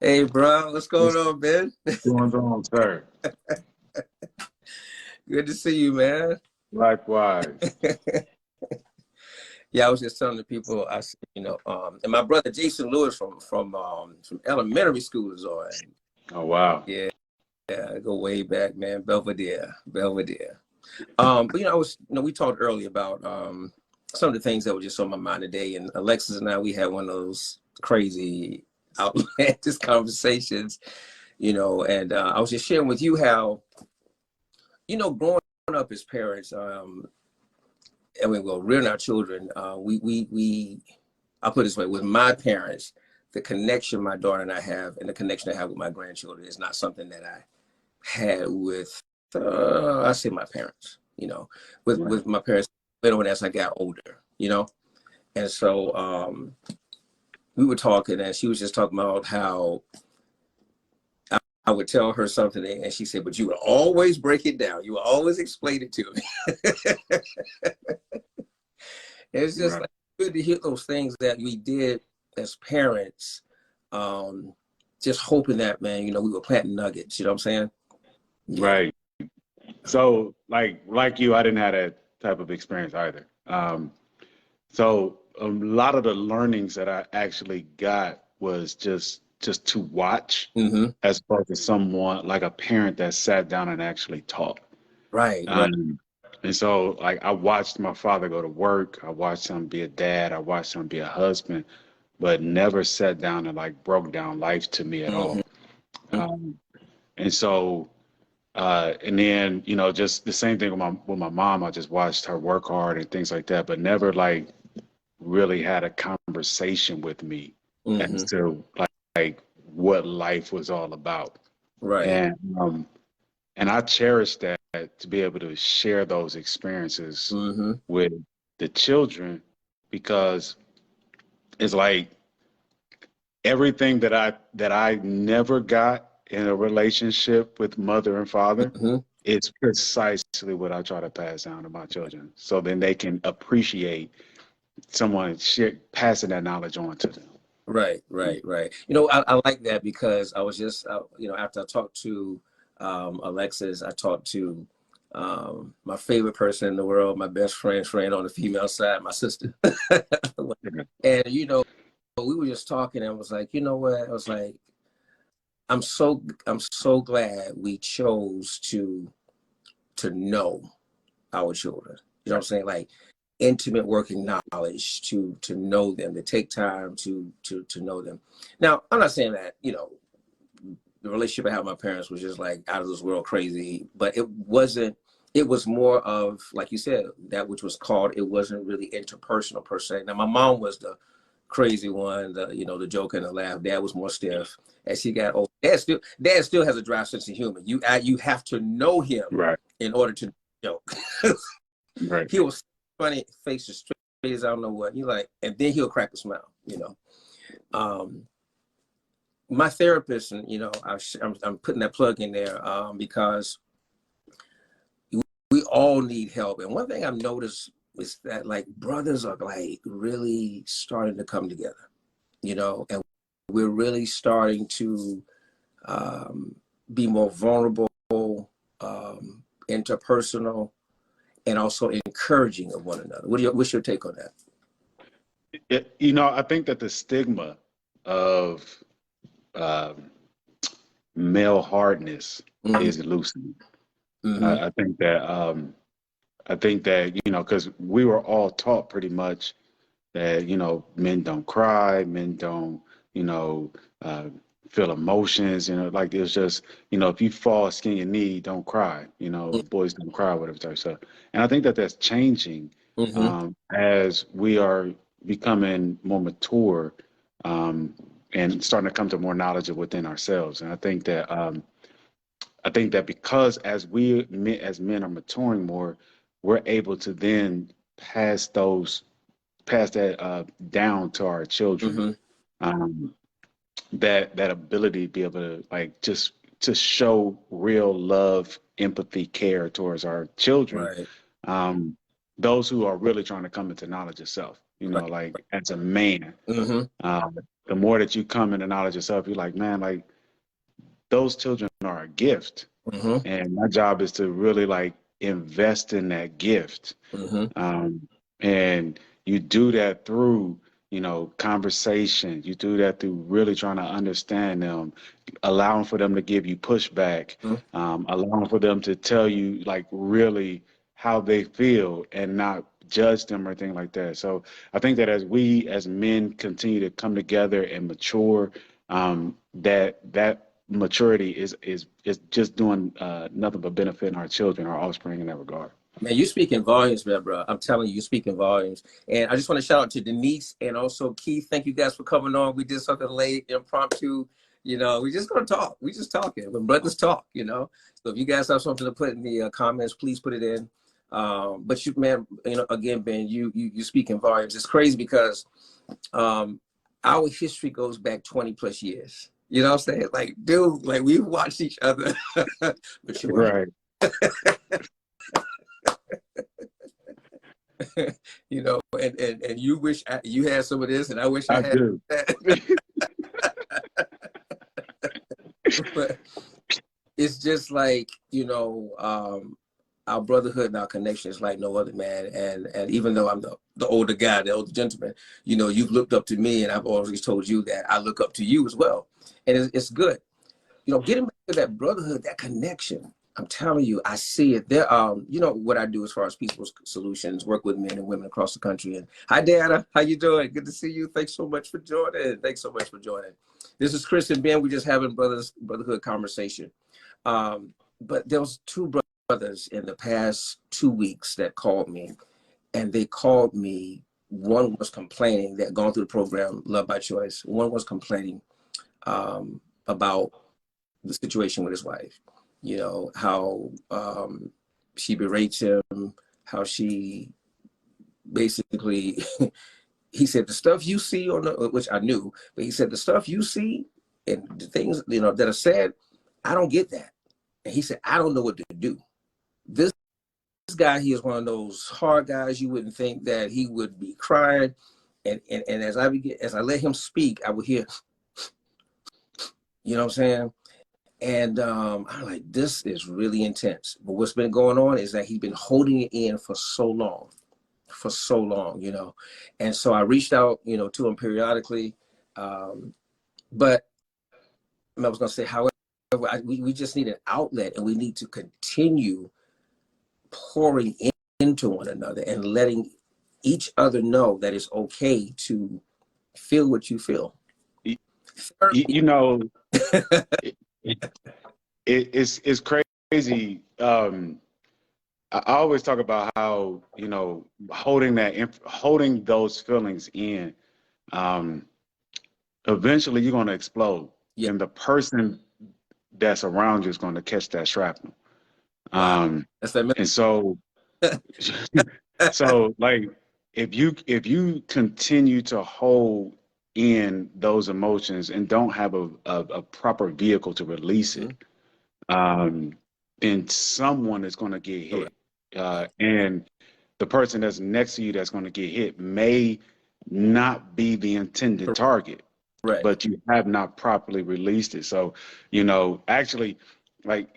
Hey, bro, what's going What's on, man? going on, sir? Good to see you, man. Likewise. Yeah, I was just telling the people I see, and my brother Jason Lewis from elementary school is on. Oh, wow. Yeah, yeah, I go way back, man. Belvedere, Belvedere. But we talked earlier about some of the things that were just on my mind today, and Alexis and I, we had one of those crazy outlandish conversations, and I was just sharing with you how, growing up as parents, well, rearing our children, I'll put it this way, with my parents, the connection my daughter and I have and the connection I have with my grandchildren is not something that I had with, I say my parents, Right. with my parents, little as I got older. And so we were talking and she was just talking about how I would tell her something and she said, but you would always break it down. You would always explain it to me. It's just Right. like good to hear those things that we did as parents. Just hoping that, man, we were planting nuggets. You know what I'm saying? Yeah. Right. So, like you, I didn't have that type of experience either. So a lot of the learnings that I actually got was just to watch, Mm-hmm. as opposed to someone like a parent that sat down and actually taught. Right. Right. Um, and so, like, I watched my father go to work. I watched him be a dad. I watched him be a husband, but never sat down and like broke down life to me at Mm-hmm. all. Um, and so, and then just the same thing with my mom. I just watched her work hard and things like that, but never like really had a conversation with me Mm-hmm. as to like what life was all about. Right. And I cherish that to be able to share those experiences Mm-hmm. with the children because it's like everything that I never got in a relationship with mother and father Mm-hmm. is precisely what I try to pass down to my children so then they can appreciate someone passing that knowledge on to them. Right. Right. Right. I like that because I was just, after I talked to Alexis, I talked to my favorite person in the world, my best friend on the female side, my sister. And we were just talking and I was like, you know what? I was like, I'm so glad we chose to know our children. You know what I'm saying? Like intimate working knowledge to know them, to take time to know them. Now, I'm not saying that, the relationship I had with my parents was just like out of this world crazy, but it wasn't. It was more of, like you said, that which was called, it wasn't really interpersonal per se. Now, my mom was the crazy one, the joke and the laugh. Dad was more stiff. As he got old, dad still has a dry sense of humor. You have to know him Right, in order to joke. right, He was funny, faces straight as I don't know what. You like, and then he'll crack a smile. Um, my therapist, and I'm putting that plug in there because we all need help. And one thing I've noticed is that like brothers are like really starting to come together, and we're really starting to um, be more vulnerable, interpersonal, and also encouraging of one another. What's your take on that? I think that the stigma of um, male hardness Mm-hmm. is loosening. Mm-hmm. I think that because we were all taught pretty much that men don't cry, men don't you know uh, feel emotions. Like it's just if you fall, skin your knee, don't cry. Boys don't cry, whatever type of stuff. And I think that that's changing Mm-hmm. as we are becoming more mature um, and starting to come to more knowledge of within ourselves. And I think that because as men are maturing more, we're able to then pass that down to our children. Mm-hmm. Um, that ability to be able to like just to show real love, empathy, care towards our children. Right. Um, those who are really trying to come into knowledge of self, Right. like as a man. Mm-hmm. Um, the more that you come into knowledge yourself, you're like, man, like those children are a gift. Mm-hmm. And my job is to really like invest in that gift. Mm-hmm. And you do that through, conversation. You do that through really trying to understand them, allowing for them to give you pushback, allowing for them to tell you like really how they feel and not judge them or anything like that. So I think that as we as men continue to come together and mature, that maturity is just doing nothing but benefiting our children, our offspring in that regard. Man, you speak in volumes, man, bro. I'm telling you, you speak in volumes. And I just want to shout out to Denise and also Keith. Thank you guys for coming on. We did something late, impromptu. We just gonna talk. We just talking. When brothers talk. So if you guys have something to put in the comments, please put it in. But you, man, again, Ben, you speak in volumes. It's crazy because our history goes back 20 plus years. You know what I'm saying? Like, dude, like we've watched each other mature. Right. And you wish you had some of this, and I wish I had do. that. But it's just like, our brotherhood and our connection is like no other, man. And even though I'm the older guy, the older gentleman, you've looked up to me, and I've always told you that I look up to you as well. And it's good. Getting back to that brotherhood, that connection. I'm telling you, I see it there. What I do as far as peaceful solutions, work with men and women across the country. And hi, Dana, how you doing? Good to see you. Thanks so much for joining. This is Chris and Ben. We're just having brotherhood conversation. But there was two brothers in the past 2 weeks that called me, and they called me. One was complaining that gone through the program, Love by Choice. One was complaining about the situation with his wife. How she berates him, how she basically, he said, the stuff you see which I knew, but he said, the stuff you see and the things, that are said, I don't get that. And he said, I don't know what to do. This guy, he is one of those hard guys. You wouldn't think that he would be crying. And as I let him speak, I would hear, you know what I'm saying? And I'm like, this is really intense. But what's been going on is that he's been holding it in for so long. And so I reached out, to him periodically. But I was going to say, however, we just need an outlet, and we need to continue pouring into one another and letting each other know that it's okay to feel what you feel. It's crazy. I always talk about how, holding those feelings in, eventually you're going to explode. Yeah. And the person that's around you is going to catch that shrapnel. Wow. And so, like, if you continue to hold in those emotions and don't have a proper vehicle to release it, then someone is going to get hit. And the person that's next to you that's going to get hit may not be the intended target, right, but you have not properly released it. So, actually, like,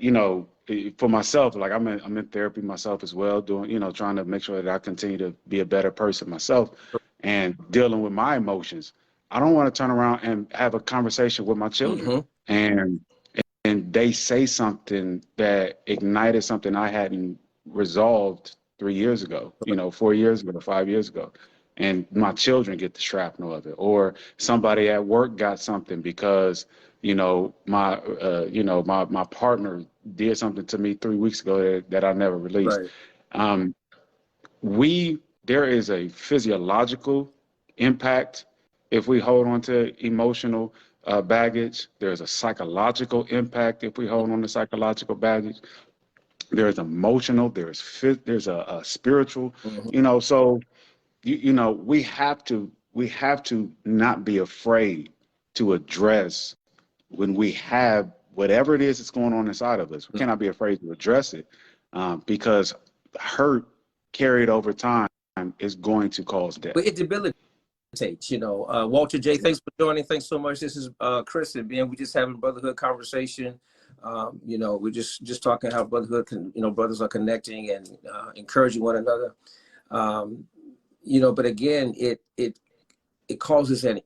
for myself, like I'm in therapy myself as well, doing, trying to make sure that I continue to be a better person myself and dealing with my emotions. I don't want to turn around and have a conversation with my children and they say something that ignited something I hadn't resolved 3 years ago, 4 years ago, 5 years ago. And my children get the shrapnel of it, or somebody at work got something because, my partner did something to me 3 weeks ago that I never released. Right. There is a physiological impact if we hold on to emotional baggage. There's a psychological impact if we hold on to psychological baggage. There's emotional, there's a spiritual, so we have to not be afraid to address when we have whatever it is that's going on inside of us. We cannot be afraid to address it because hurt carried over time is going to cause death. But it debilitates. You know, Walter J, thanks for joining. Thanks so much. This is Chris and Ben. We just having brotherhood conversation. You know, we're just talking how brotherhood can, you know, brothers are connecting and encouraging one another. You know, but again, it causes it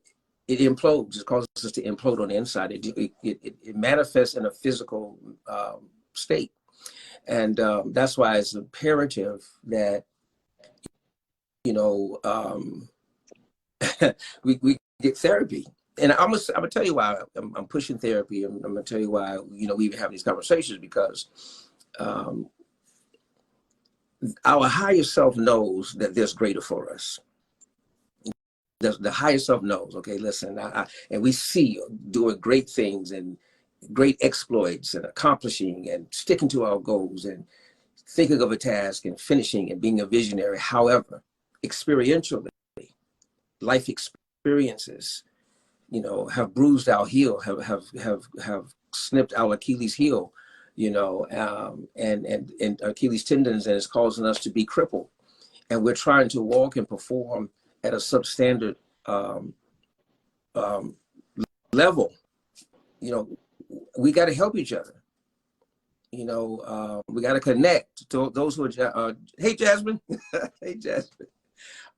implodes. It causes us to implode on the inside. It manifests in a physical state, and that's why it's imperative that, you know, we get therapy. And I'm gonna tell you why I'm pushing therapy. I'm gonna tell you why, you know, we even have these conversations, because our higher self knows that there's greater for us. The higher self knows, okay, listen, and we see doing great things and great exploits and accomplishing and sticking to our goals and thinking of a task and finishing and being a visionary. However, experientially, life experiences, you know, have bruised our heel, have snipped our Achilles heel, you know, and Achilles tendons, and it's causing us to be crippled. And we're trying to walk and perform at a substandard level. You know, we got to help each other. You know, we got to connect to those who are. Hey, Jasmine. Hey, Jasmine.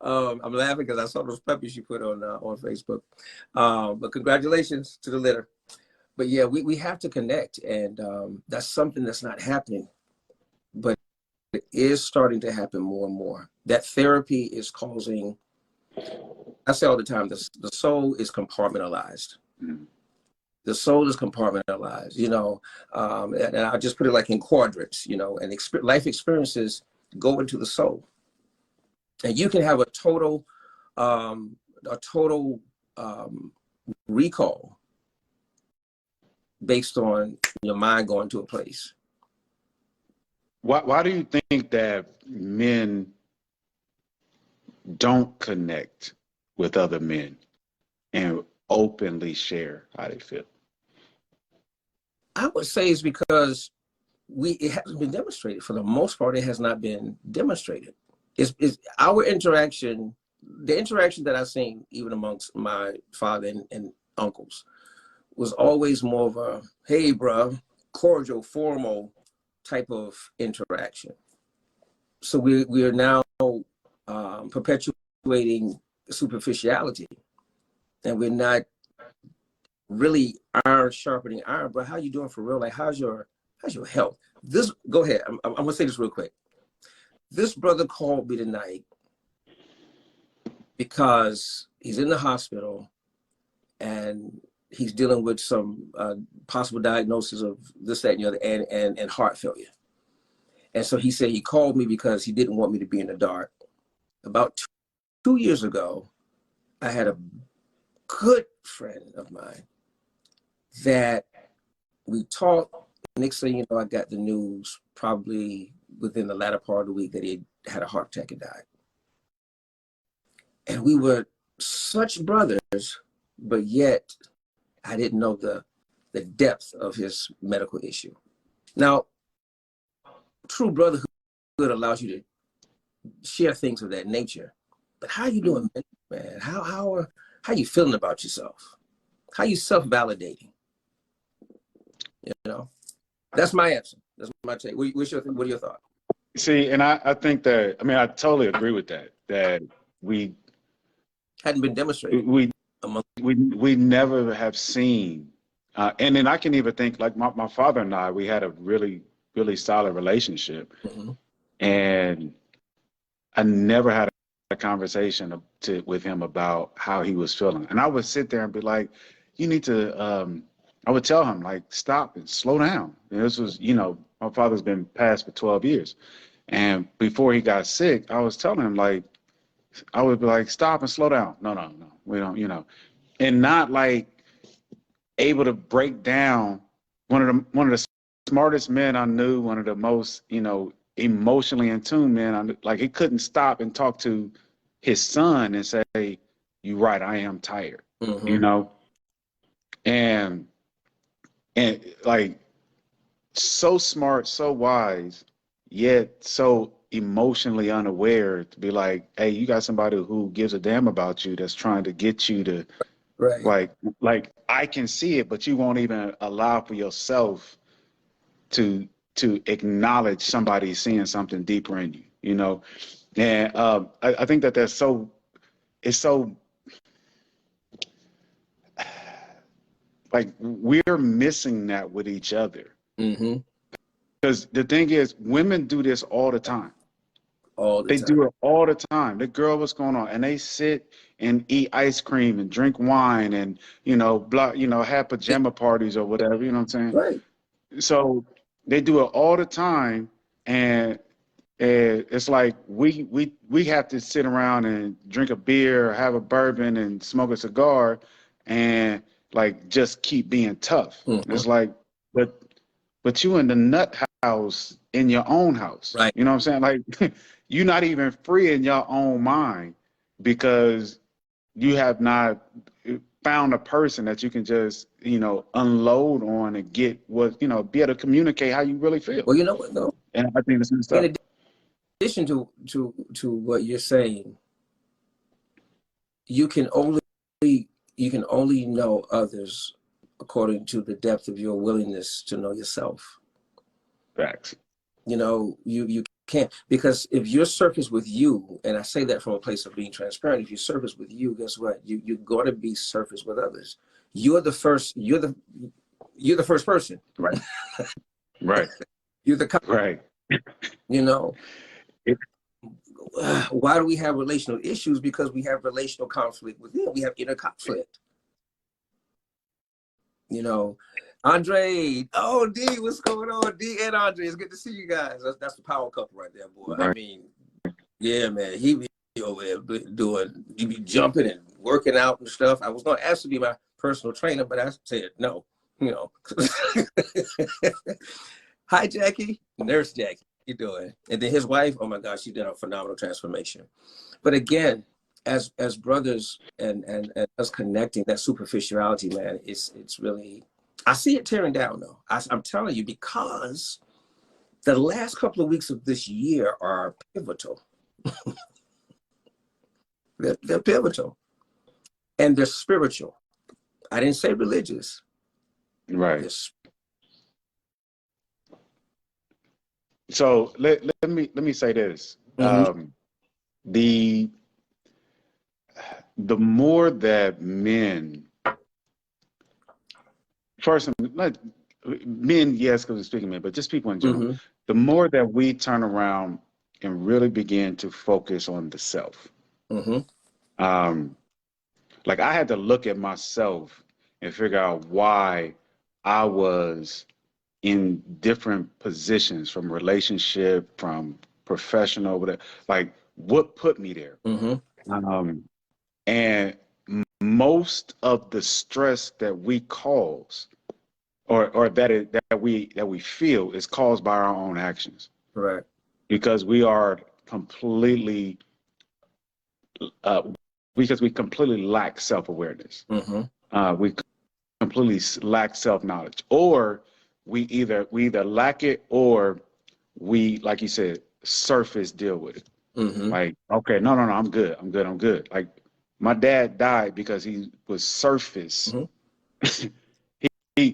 I'm laughing because I saw those puppies you put on Facebook. But congratulations to the litter. But yeah, we have to connect, and that's something that's not happening, but it is starting to happen more and more. That therapy is causing. I say all the time, the soul is compartmentalized. Mm-hmm. The soul is compartmentalized, you know, and I just put it like in quadrants, you know, and life experiences go into the soul. And you can have a total recall based on your mind going to a place. Why do you think that men don't connect with other men and openly share how they feel? I would say it's because it hasn't been demonstrated. For the most part, it has not been demonstrated. It's our interaction, the interaction that I've seen even amongst my father and uncles, was always more of a, hey, bro, cordial, formal type of interaction. So we are now perpetuating superficiality, and we're not really iron sharpening iron. But how you doing for real? Like, how's your health? Go ahead. I'm gonna say this real quick. This brother called me tonight because he's in the hospital and he's dealing with some possible diagnosis of this, that, and the other, and heart failure. And so he said he called me because he didn't want me to be in the dark. About 2 years ago, I had a good friend of mine that we talked. Next thing you know, I got the news probably within the latter part of the week that he had a heart attack and died. And we were such brothers, but yet I didn't know the depth of his medical issue. Now, true brotherhood allows you to share things of that nature. But how you doing, man? How you feeling about yourself? How you self-validating? You know, that's my answer. That's my take. What are your thoughts? See, and I think that, I mean, I totally agree with that we hadn't been demonstrated. We never have seen, and then I can even think like my father and I, we had a really, really solid relationship. Mm-hmm. And I never had a conversation with him about how he was feeling. And I would sit there and be like, you need to, I would tell him, like, stop and slow down. And this was, you know, my father's been passed for 12 years. And before he got sick, I was telling him, like, I would be like, stop and slow down. No, we don't, you know, and not like able to break down one of the smartest men I knew, one of the most, you know, emotionally in tune men. Like, he couldn't stop and talk to his son and say, "You're right, I am tired," mm-hmm. You know, and like so smart, so wise, yet so emotionally unaware to be like, hey, you got somebody who gives a damn about you that's trying to get you to Right. like I can see it, but you won't even allow for yourself to acknowledge somebody seeing something deeper in you, you know. And I think that it's so like we're missing that with each other. Mm-hmm. Because the thing is, women do this all the time. All the They time. do it all the time. The girl, what's going on? And they sit and eat ice cream and drink wine and, have pajama parties or whatever, you know what I'm saying? Right. So they do it all the time. And it's like we have to sit around and drink a beer, have a bourbon and smoke a cigar and like just keep being tough. Mm-hmm. It's like, but you in the nut house in your own house. Right. You know what I'm saying? Like you're not even free in your own mind because you have not found a person that you can just, unload on and get what, be able to communicate how you really feel. Well, you know what though? And I think that's messed In up. addition to what you're saying, you can only know others according to the depth of your willingness to know yourself. Facts. You can't, because if you're surface with you, and I say that from a place of being transparent, if you surface with you, guess what? You're going to be surface with others. You're the first person. Right. Right. You're the Right. you know. It, Why do we have relational issues? Because we have relational conflict within. We have inner conflict. Andre, oh D, what's going on? D and Andre, it's good to see you guys. That's the power couple right there, boy. right. I mean, yeah, man, he be over there doing, he be jumping and working out and stuff. I was gonna ask to be my personal trainer, but I said no. Hi, Jackie, Nurse Jackie, you doing? And then his wife, oh my gosh, she did a phenomenal transformation. But again, as brothers and us connecting, that superficiality, man, it's really, I see it tearing down though. I'm telling you, because the last couple of weeks of this year are pivotal. they're pivotal, and they're spiritual. I didn't say religious. Right. So let me say this. Mm-hmm. The more that men, first, not men, yes, because we're speaking men, but just people in general, Mm-hmm. the more that we turn around and really begin to focus on the self. Mm-hmm. Like I had to look at myself and figure out why I was in different positions, from relationship, from professional, whatever, like what put me there. Mm-hmm. And most of the stress that we cause or that we feel is caused by our own actions. Right. Because we are completely because we completely lack self-awareness. Mm-hmm. We completely lack self-knowledge, or we either lack it, or we, like you said, surface deal with it. Mm-hmm. Like, okay, no, I'm good. Like my dad died because he was surface. Mm-hmm.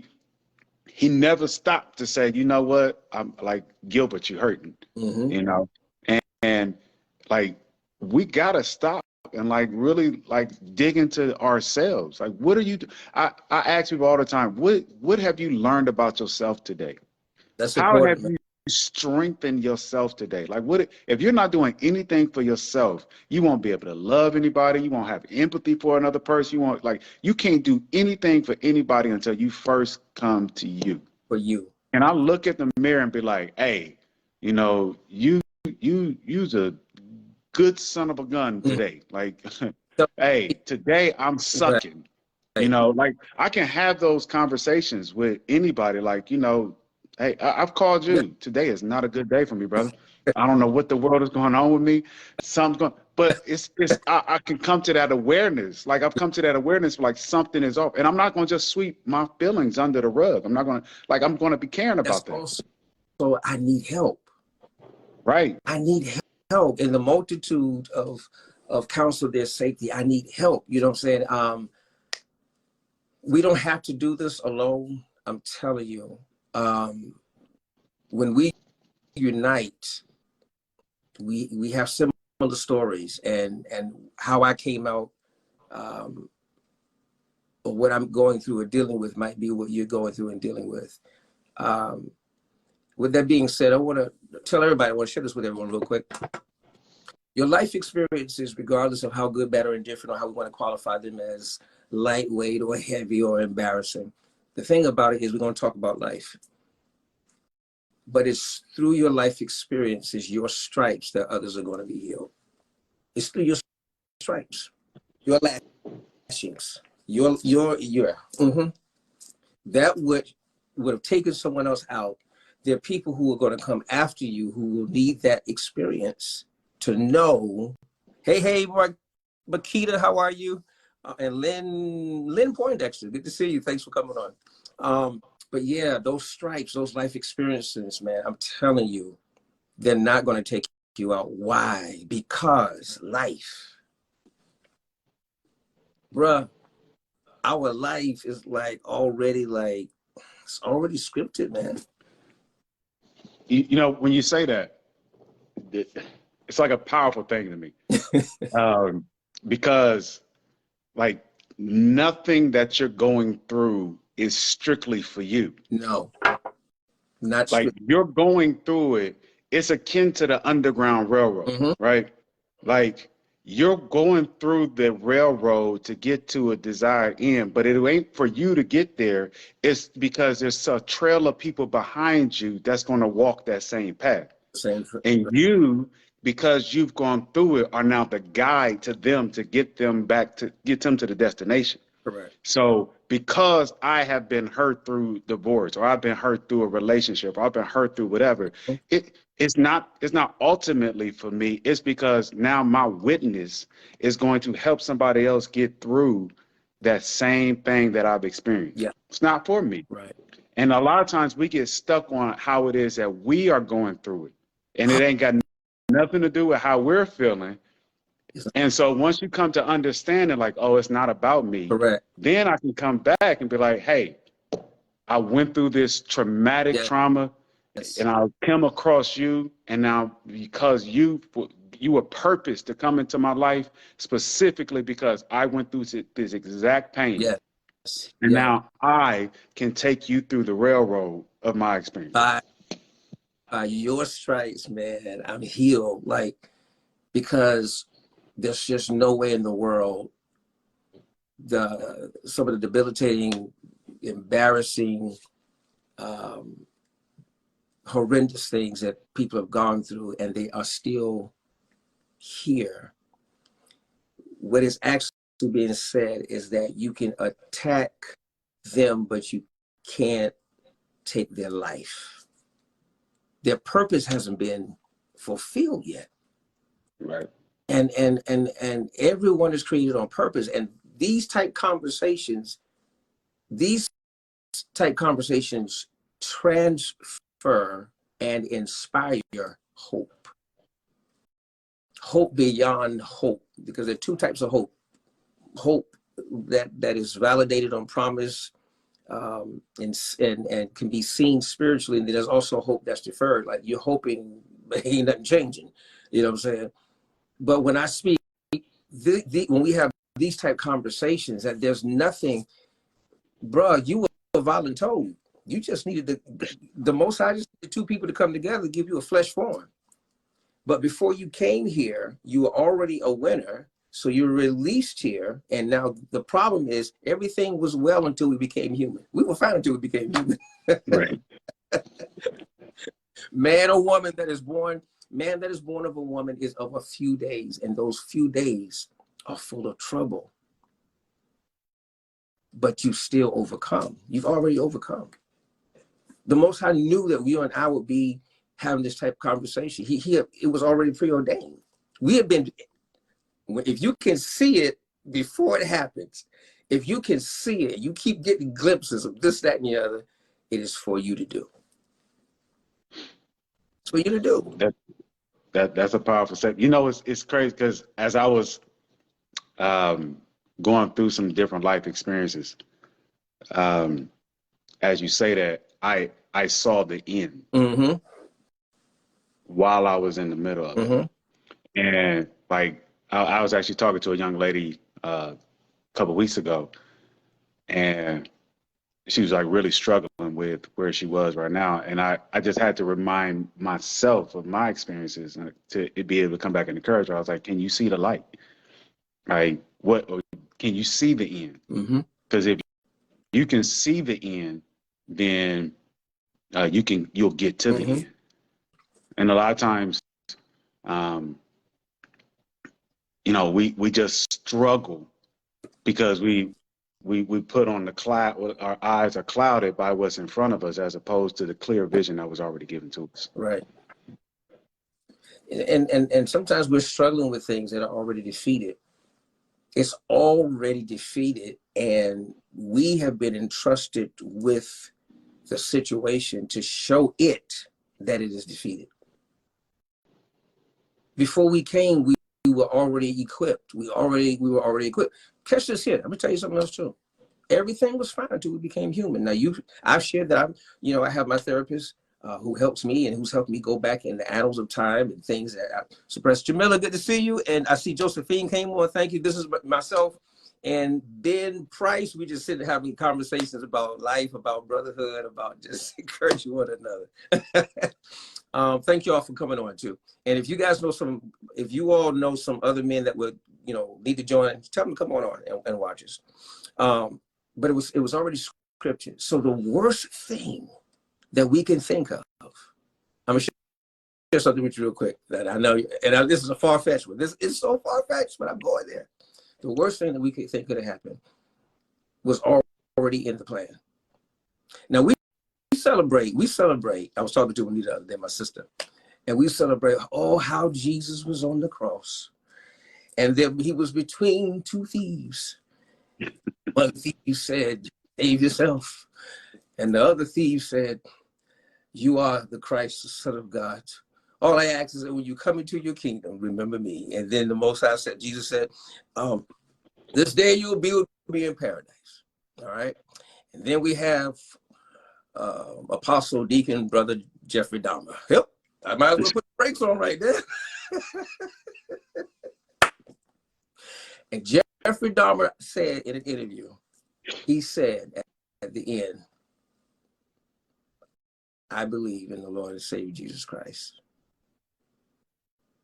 he never stopped to say, you know what, I'm like, Gilbert, you hurting, Mm-hmm. and like we gotta stop and like really like dig into ourselves. Like, what are you? I ask people all the time, what have you learned about yourself today? That's How have important, man. you strengthened yourself today? Like, what if you're not doing anything for yourself? You won't be able to love anybody. You won't have empathy for another person. You can't do anything for anybody until you first come to you. For you. And I look at the mirror and be like, hey, you's a good son of a gun today. Like, So, hey, today I'm sucking. right. Like I can have those conversations with anybody. Like, hey, I've called Yeah. you. Today is not a good day for me, brother. I don't know what the world is going on with me. Something's going, but I can come to that awareness. Like I've come to that awareness, like something is off, and I'm not going to just sweep my feelings under the rug. I'm not going to, like, I'm going to be caring That's about that. also, I need help. Right. I need help. In the multitude of counsel, there's safety. I need help. You know what I'm saying? We don't have to do this alone. I'm telling you. When we unite, we have similar stories, and how I came out, or what I'm going through or dealing with might be what you're going through and dealing with. With that being said, I want to tell everybody, I want to share this with everyone real quick. Your life experiences, regardless of how good, bad, or indifferent, or how we want to qualify them as lightweight or heavy or embarrassing. The thing about it is we're going to talk about life. But it's through your life experiences, your stripes, that others are going to be healed. It's through your stripes, your lashings, that would have taken someone else out. There are people who are going to come after you who will need that experience to know, hey, Makita, how are you? And Lynn Poindexter, good to see you. Thanks for coming on. But yeah, those stripes, those life experiences, man, I'm telling you, they're not going to take you out. Why? Because life, bruh, our life is it's already scripted, man. You know, when you say that, it's like a powerful thing to me. Because like nothing that you're going through is strictly for you. No, not like strict. you're going through it. It's akin to the Underground Railroad, right? Like you're going through the railroad to get to a desired end, but it ain't for you to get there. It's because there's a trail of people behind you that's going to walk that same path. And you, because you've gone through it, are now the guide to them to get them to the destination. Correct. So because I have been hurt through divorce, or I've been hurt through a relationship, or I've been hurt through whatever, it's not ultimately for me. It's because now my witness is going to help somebody else get through that same thing that I've experienced. Yeah. It's not for me. Right. And a lot of times we get stuck on how it is that we are going through it. And it ain't got nothing to do with how we're feeling. And so once you come to understand it, like, oh, it's not about me. Correct. Then I can come back and be like, hey, I went through this traumatic trauma, and I came across you. And now because you were purposed to come into my life specifically because I went through this exact pain. Yes. And now I can take you through the railroad of my experience. By your stripes, man, I'm healed. Like, because there's just no way in the world some of the debilitating, embarrassing, horrendous things that people have gone through, and they are still here. What is actually being said is that you can attack them, but you can't take their life. Their purpose hasn't been fulfilled yet. Right. And everyone is created on purpose. And these type conversations transfer and inspire hope. Hope beyond hope, because there are two types of hope. Hope that is validated on promise, and can be seen spiritually. And there's also hope that's deferred. Like you're hoping, but ain't nothing changing. You know what I'm saying? But when I speak, when we have these type conversations, that there's nothing, bruh, you were voluntold. You just needed the Most High just needed two people to come together, give you a flesh form. But before you came here, you were already a winner. So you're released here. And now the problem is everything was well until we became human. We were fine until we became human. Right. Man or woman that is born of a woman is of a few days. And those few days are full of trouble. But you still overcome. You've already overcome. The Most High knew that you and I would be having this type of conversation. It was already preordained. We have been, if you can see it before it happens, if you can see it, you keep getting glimpses of this, that, and the other, it is for you to do. It's for you to do. That's a powerful statement. You know, it's crazy because as I was going through some different life experiences, as you say that, I saw the end Mm-hmm. while I was in the middle of it. Mm-hmm. And like I was actually talking to a young lady a couple of weeks ago, and she was like really struggling with where she was right now. And I just had to remind myself of my experiences and to be able to come back and encourage her. I was like, can you see the light? Like, what can you see the end? Mm-hmm. Because if you can see the end, then you'll get to the Mm-hmm. end. And a lot of times, um, you know, we just struggle because we put on the cloud. Our eyes are clouded by what's in front of us, as opposed to the clear vision that was already given to us. Right. And sometimes we're struggling with things that are already defeated. It's already defeated, and we have been entrusted with the situation to show it that it is defeated. Before we came, we were already equipped. We were already equipped. Catch this here. I'm gonna tell you something else too. Everything was fine until we became human. Now I've shared that I have my therapist who helps me and who's helped me go back in the annals of time and things that I suppressed. Jamila, good to see you. And I see Josephine came on. Thank you. This is myself and Ben Price. We just sitting having conversations about life, about brotherhood, about just encouraging one another. Thank you all for coming on too. And if you guys know if you all know some other men that would, need to join, tell them to come on and watch us. But it was already scripted. So the worst thing that we can think of, I'm gonna share something with you real quick that I know, and this is a far-fetched one. This is so far-fetched, but I'm going there. The worst thing that we could think could have happened was already in the plan. Now we celebrate. I was talking to Anita the other day, my sister, and we celebrate, how Jesus was on the cross. And then he was between two thieves. One thief said, save yourself. And the other thief said, you are the Christ, the Son of God. All I ask is that when you come into your kingdom, remember me. And then the Most High said, Jesus said, this day you will be with me in paradise. All right. And then we have Apostle Deacon Brother Jeffrey Dahmer. Yep. I might as well put the brakes on right there. And Jeffrey Dahmer said in an interview, he said at the end, I believe in the Lord and Savior Jesus Christ.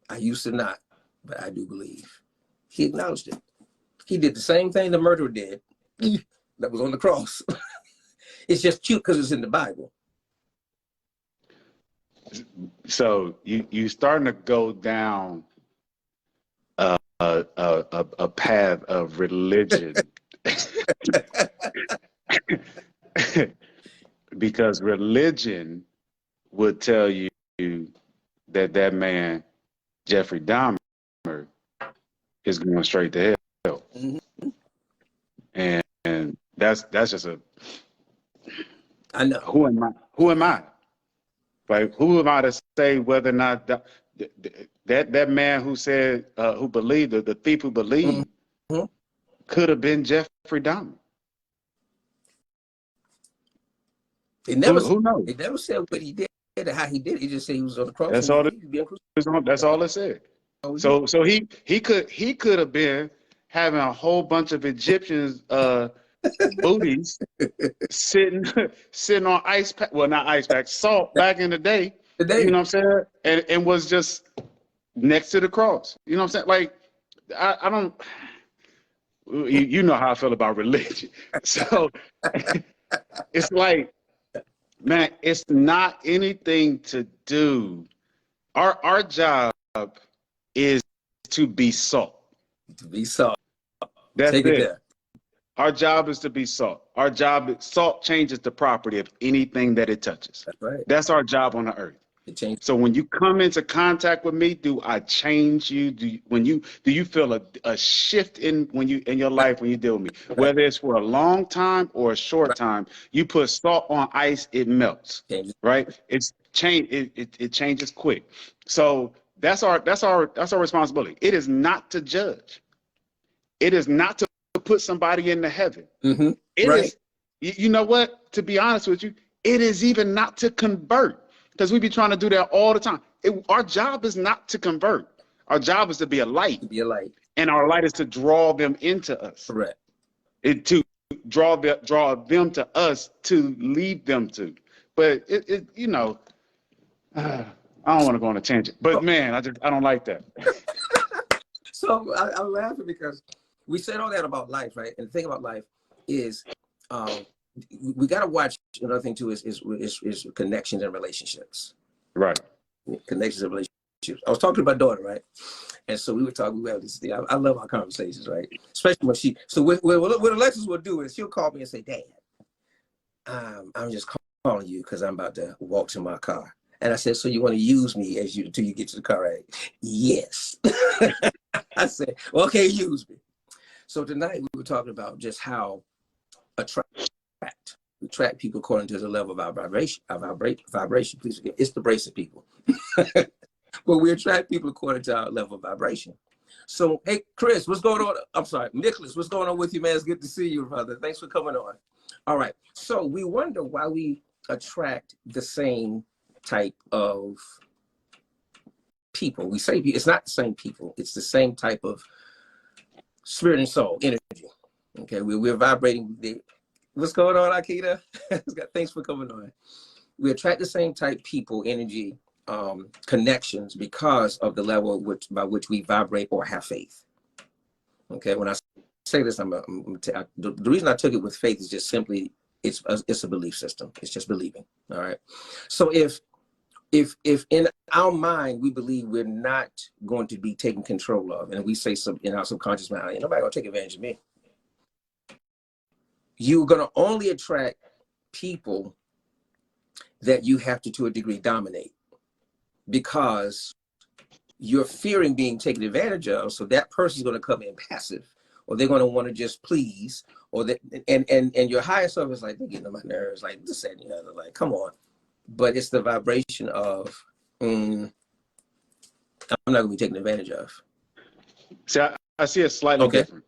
I used to not, but I do believe. He acknowledged it. He did the same thing the murderer did that was on the cross. It's just cute because it's in the Bible. So you starting to go down a path of religion. Because religion would tell you that man, Jeffrey Dahmer, is going straight to hell. Mm-hmm. And that's just I know. Who am I? Like, who am I to say whether or not that man who said, who believed, the thief who believed, mm-hmm. could have been Jeffrey Dahmer? Who knows? It never said what he did and how he did it. He just said he was on the cross. That's all. That's all it said. So he could have been having a whole bunch of Egyptians booties sitting on ice pack. Well, not ice pack, salt back in the day. You know what I'm saying? And was just next to the cross. You know what I'm saying? Like, I don't. You know how I feel about religion. So it's like, man, it's not anything to do. Our job is to be salt. To be salt. That's Take it there. Our job is to be salt. Salt changes the property of anything that it touches. That's right. That's our job on the earth. It changes. So when you come into contact with me, do I change you? Do you feel a shift in your life when you deal with me? Right. Whether it's for a long time or a short time, you put salt on ice, it melts. Changes. Right? It changes quick. So That's our responsibility. It is not to judge. It is not to put somebody into heaven. Mm-hmm. It Right. is, you know what? To be honest with you, it is even not to convert, because we be trying to do that all the time. Our job is not to convert. Our job is to be a light, To be a light. and our light is to draw them into us. Correct. To draw them to us, to lead them to. But you know, I don't want to go on a tangent. But man, I don't like that. So I'm laughing because we said all that about life, right? And the thing about life is, we got to watch. Another thing too is connections and relationships. Right. Connections and relationships. I was talking to my daughter, right? And so we were talking. We have this thing. I love our conversations, right? Especially when she. So what Alexis will do is she'll call me and say, "Dad, I'm just calling you because I'm about to walk to my car." And I said, "So you want to use me until you get to the car, right?" "Yes." I said, "Well, okay, use me." So tonight we were talking about just how we attract people according to the level of our vibration. Please forgive. It's the brace of people. But we attract people according to our level of vibration. So, hey, Chris, what's going on? I'm sorry, Nicholas, what's going on with you, man? It's good to see you, brother. Thanks for coming on. All right. So we wonder why we attract the same type of people. We say it's not the same people. It's the same type of spirit and soul, energy. Okay, we're vibrating. What's going on, Akita? Thanks for coming on. We attract the same type people, energy, connections because of the level by which we vibrate or have faith. Okay, when I say this, the reason I took it with faith is just simply it's a belief system. It's just believing. All right. So if in our mind we believe we're not going to be taken control of, and we say in our subconscious mind, ain't nobody gonna take advantage of me, you're gonna only attract people that you have to a degree dominate, because you're fearing being taken advantage of. So that person's going to come in passive, or they're going to want to just please, or that, and your higher self is like, they're getting on my nerves, like this and the other, like, come on. But it's the vibration of, I'm not going to be taken advantage of. See, I see it slightly different.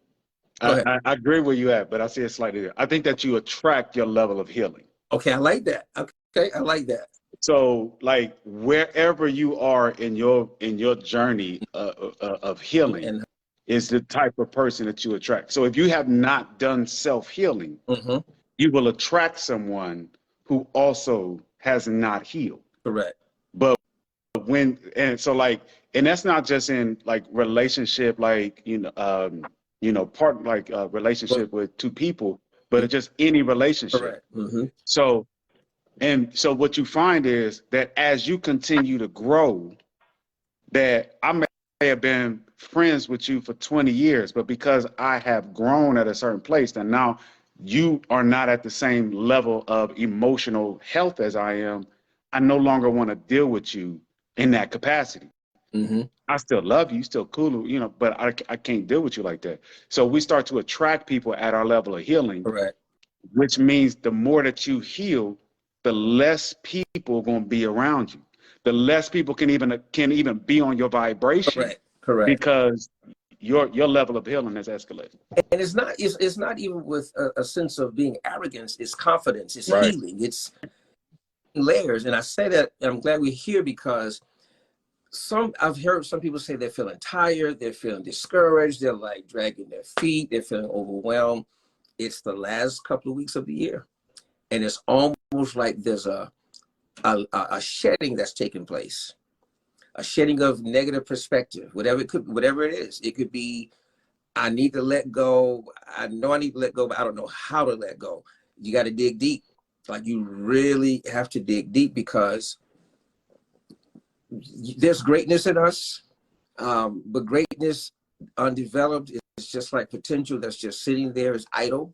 I agree where you at, but I see it slightly different. I think that you attract your level of healing. Okay, I like that. Okay, I like that. So, like, wherever you are in your journey of healing is the type of person that you attract. So if you have not done self-healing, you will attract someone who also has not healed. Correct. But and that's not just in like relationship, like, relationship with two people, but it's just any relationship. Correct. So what you find is that as you continue to grow, that I may have been friends with you for 20 years, but because I have grown at a certain place, and now you are not at the same level of emotional health as I am, I no longer want to deal with you in that capacity. I still love you, still cool, but I can't deal with you like that. So we start to attract people at our level of healing, Correct. Which means the more that you heal, the less people are going to be around you. The less people can even be on your vibration. Correct. Because your level of healing has escalated. And it's not even with a sense of being arrogance. It's confidence. It's right. Healing. It's layers. And I say that, and I'm glad we're here, because I've heard some people say they're feeling tired, they're feeling discouraged, they're like dragging their feet, they're feeling overwhelmed. It's the last couple of weeks of the year, and it's almost like there's a shedding that's taking place, a shedding of negative perspective, whatever it is. It could be, I need to let go. I know I need to let go, but I don't know how to let go. You got to dig deep. Like, you really have to dig deep, because there's greatness in us, but greatness undeveloped is just like potential that's just sitting there as idle,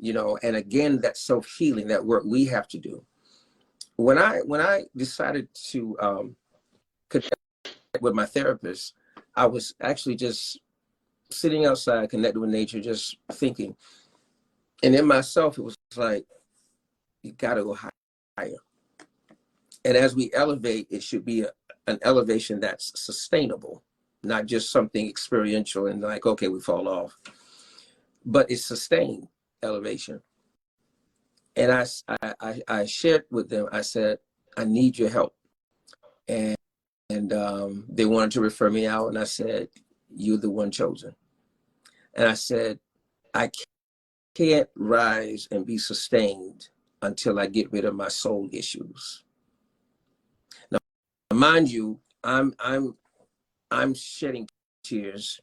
and again, that self-healing, that work we have to do. When I decided to connect with my therapist, I was actually just sitting outside, connected with nature, just thinking. And in myself, it was like, you got to go higher. And as we elevate, it should be an elevation that's sustainable, not just something experiential and like, okay, we fall off, but it's sustained elevation. And I shared with them, I said, I need your help. And they wanted to refer me out. And I said, you're the one chosen. And I said, I can't rise and be sustained until I get rid of my soul issues. Now, mind you, I'm shedding tears.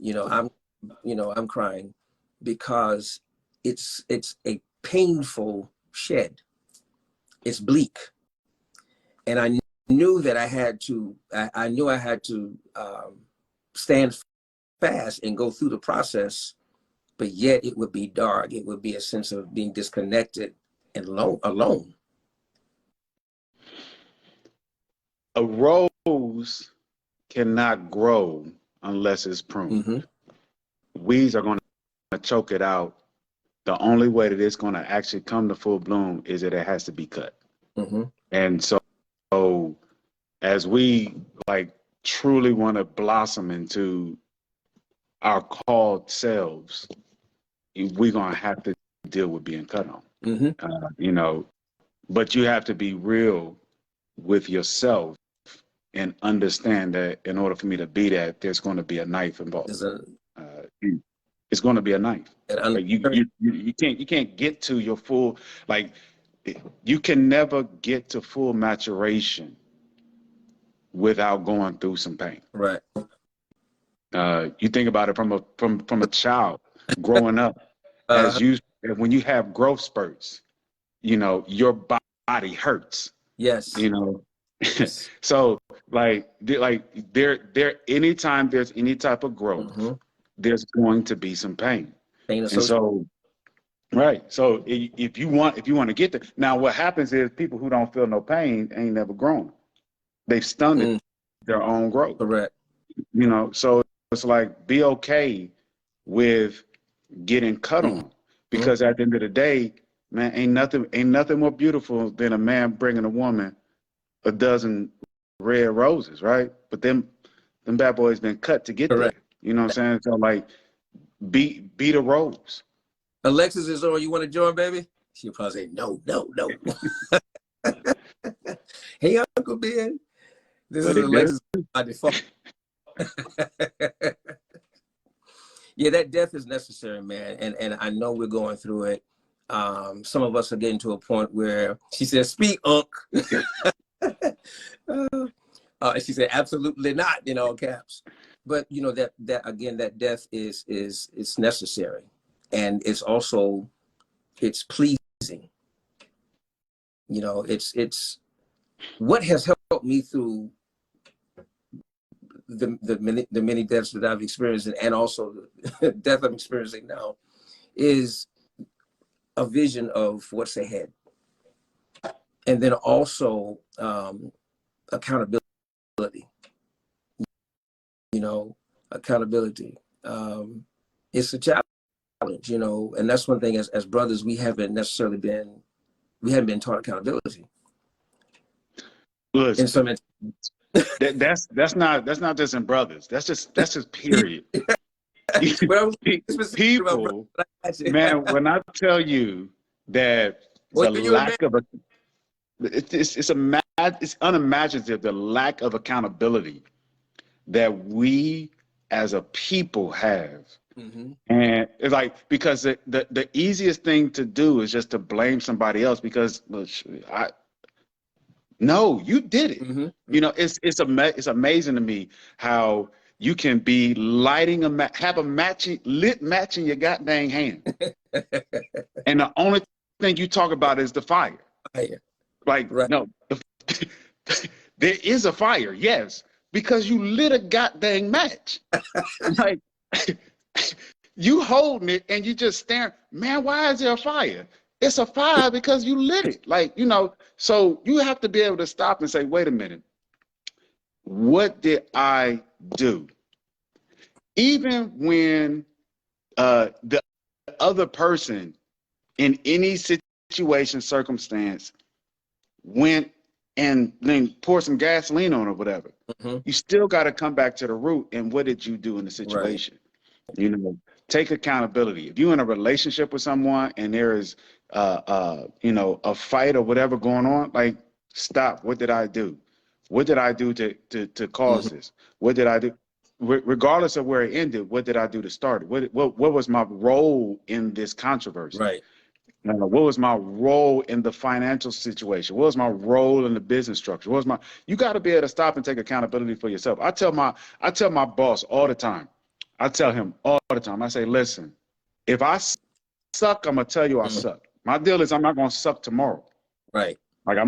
I'm crying because it's a painful shed. It's bleak. And I knew that I had to stand fast and go through the process, but yet it would be dark. It would be a sense of being disconnected and alone. A rose cannot grow unless it's pruned. Mm-hmm. Weeds are going to choke it out. The only way that it's going to actually come to full bloom is that it has to be cut. Mm-hmm. And so as we truly want to blossom into our called selves, we're going to have to deal with being cut on. Mm-hmm. But you have to be real with yourself and understand that in order for me to be that, there's going to be a knife involved. It's going to be a knife. You can't get to your full, you can never get to full maturation without going through some pain. Right. You think about it from a child growing up, when you have growth spurts, your body hurts. Yes. Yes. So there anytime there's any type of growth, mm-hmm. there's going to be some pain. And so, right. So if you want to get there, now what happens is people who don't feel no pain ain't never grown. They've stunted their own growth. Correct. So it's be okay with getting cut on, because at the end of the day, man, ain't nothing more beautiful than a man bringing a woman a dozen red roses, right? But them bad boys been cut to get Correct. There. You know what I'm saying? So be the rose. Alexis is on. You want to join, baby? She'll probably say no. Hey, Uncle Ben. This is Alexis by default. Yeah, that death is necessary, man. And I know we're going through it. Some of us are getting to a point where she says, speak, Unc. She said, absolutely not, caps. But that again, that death is necessary. And it's also, it's pleasing. It's what has helped me through the many deaths that I've experienced, and also the death I'm experiencing now, is a vision of what's ahead. And then also accountability. Accountability. It's a challenge, and that's one thing as brothers, we haven't been taught accountability. Listen, in some that's not just in brothers. That's just period. People, man, when I tell you that it's unimaginative, the lack of accountability that we as a people have. Mm-hmm. And it's because the easiest thing to do is just to blame somebody else, because no, you did it. Mm-hmm. It's amazing to me how you can be lighting have a lit match in your goddamn hand, and the only thing you talk about is the fire. Right. No, there is a fire, yes, because you lit a goddamn match. You holding it and you just staring. Man, why is there a fire? It's a fire because you lit it. So you have to be able to stop and say, wait a minute, what did I do? Even when the other person in any situation, circumstance went and then pour some gasoline on or whatever. Hmm. You still got to come back to the root and what did you do in the Right. situation? You know, take accountability. If you're in a relationship with someone and there is, you know, a fight or whatever going on, like, stop. What did I do? What did I do to Hmm. cause this? What did I do? Regardless of where it ended, what did I do to start it? What was my role in this controversy? Right. What was my role in the financial situation? What was my role in the business structure? What was my, you got to be able to stop and take accountability for yourself. I tell my boss all the time. I tell him all the time. I say, listen, if I suck, I'm gonna tell you I Hmm. suck. My deal is I'm not gonna suck tomorrow. Right. Like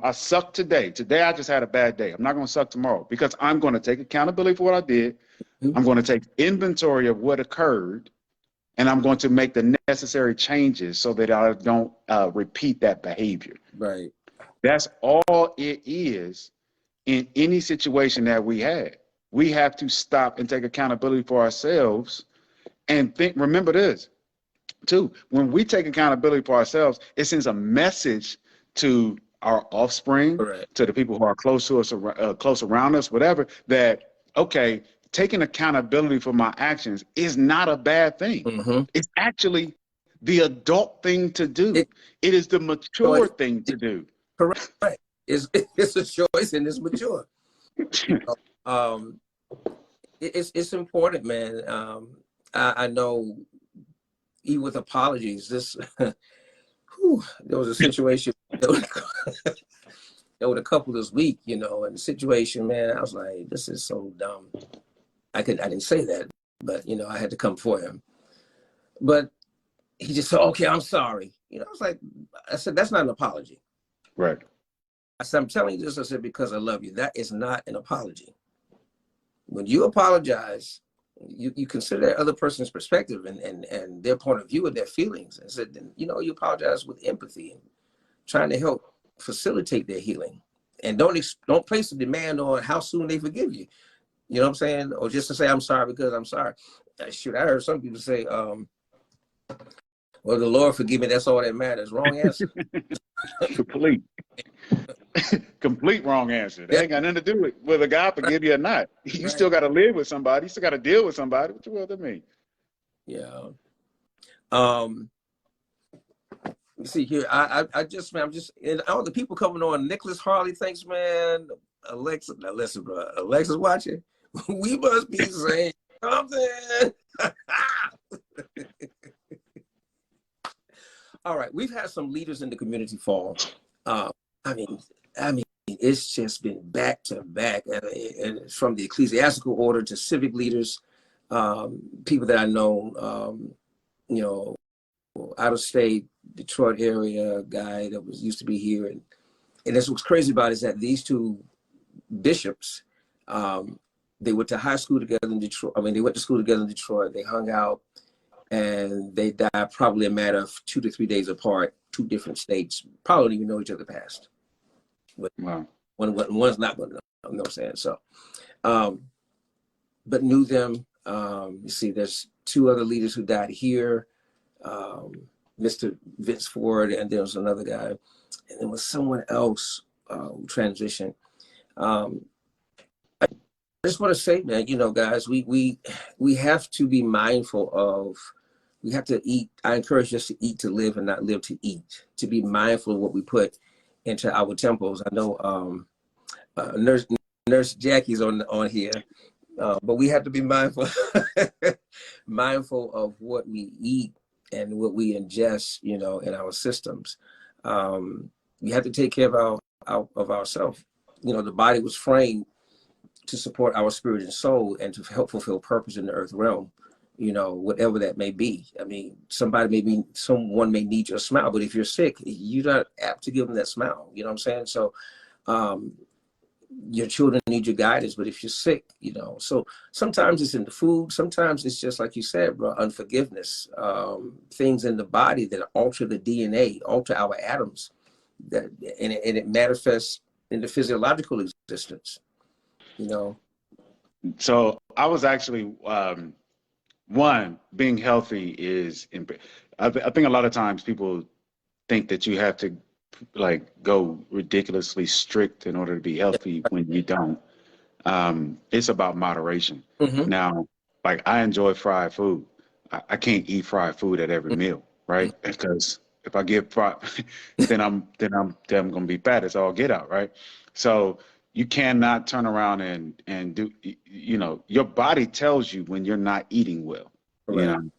I suck today. Today I just had a bad day. I'm not gonna suck tomorrow because I'm gonna take accountability for what I did. Mhm. I'm gonna take inventory of what occurred, and I'm going to make the necessary changes so that I don't repeat that behavior. Right. That's all it is in any situation that we have. We have to stop and take accountability for ourselves and think, remember this too. When we take accountability for ourselves, it sends a message to our offspring, Correct. to the people who are close to us, close around us, whatever, that, okay, taking accountability for my actions is not a bad thing. Hmm. It's actually the adult thing to do. It, It is the mature choice. thing to do. Correct. It's it's a choice and it's mature. You know, it's important, man. I know, even with apologies, this whew, there was a situation. There was a couple this week, you know, and the situation, man, I was like, this is so dumb. I didn't say that, but you know, I had to come for him. But he just said, okay, I'm sorry. You know, I said, that's not an apology. Right. I said, I'm telling you this, I said, because I love you. That is not an apology. When you apologize, you consider that other person's perspective and their point of view and their feelings. And said, you know, you apologize with empathy and trying to help facilitate their healing. And don't place a demand on how soon they forgive you. You know what I'm saying? Or just to say, I'm sorry because I'm sorry. Shoot, I heard some people say, well, the Lord forgive me, that's all that matters. Wrong answer. Complete. Complete wrong answer. That Yeah, ain't got nothing to do with whether God right, forgive you or not. You right. still got to live with somebody. You still got to deal with somebody. What you will that mean? Yeah. Um, you see here, I just, man, I'm just, and all the people coming on. Nicholas Harley, thanks, man. Alexa, now listen, bro. Alexa's watching. We must be saying something. All right, we've had some leaders in the community fall. Uh, I mean, I mean, it's just been back to back, and from the ecclesiastical order to civic leaders, people that I know, you know, out of state, Detroit area guy that was used to be here, and that's what's crazy about it is that these two bishops, they went to high school together in Detroit. I mean, they went to school together in Detroit. They hung out, and they died probably a matter of 2 to 3 days apart, two different states. Probably don't even know each other past. But Wow. one's not going to know. You know what I'm saying? So, um, but knew them. You see, there's two other leaders who died here. Um, Mr. Vince Ford, and there was another guy, and there was someone else who transitioned. Um, I just want to say, man, you know, guys, we have to be mindful of. We have to eat. I encourage us to eat to live and not live to eat. To be mindful of what we put into our temples. I know Nurse Jackie's on here, but we have to be mindful mindful of what we eat and what we ingest, you know, in our systems. We have to take care of ourselves. You know, the body was framed to support our spirit and soul and to help fulfill purpose in the earth realm, you know, whatever that may be. I mean, someone may need your smile, but if you're sick, you're not apt to give them that smile. You know what I'm saying? So um, your children need your guidance, but if you're sick, you know, so sometimes it's in the food. Sometimes it's just like you said, bro, unforgiveness, things in the body that alter the DNA, alter our atoms, that and it manifests in the physiological existence, you know. So I was actually one, being healthy is. I think a lot of times people think that you have to like go ridiculously strict in order to be healthy when you don't. It's about moderation. Mm-hmm. Now, like I enjoy fried food. I can't eat fried food at every meal, right? Because if I get fried, then I'm gonna be fat as all get out, right? So you cannot turn around and do, you know, your body tells you when you're not eating well, you Correct. know.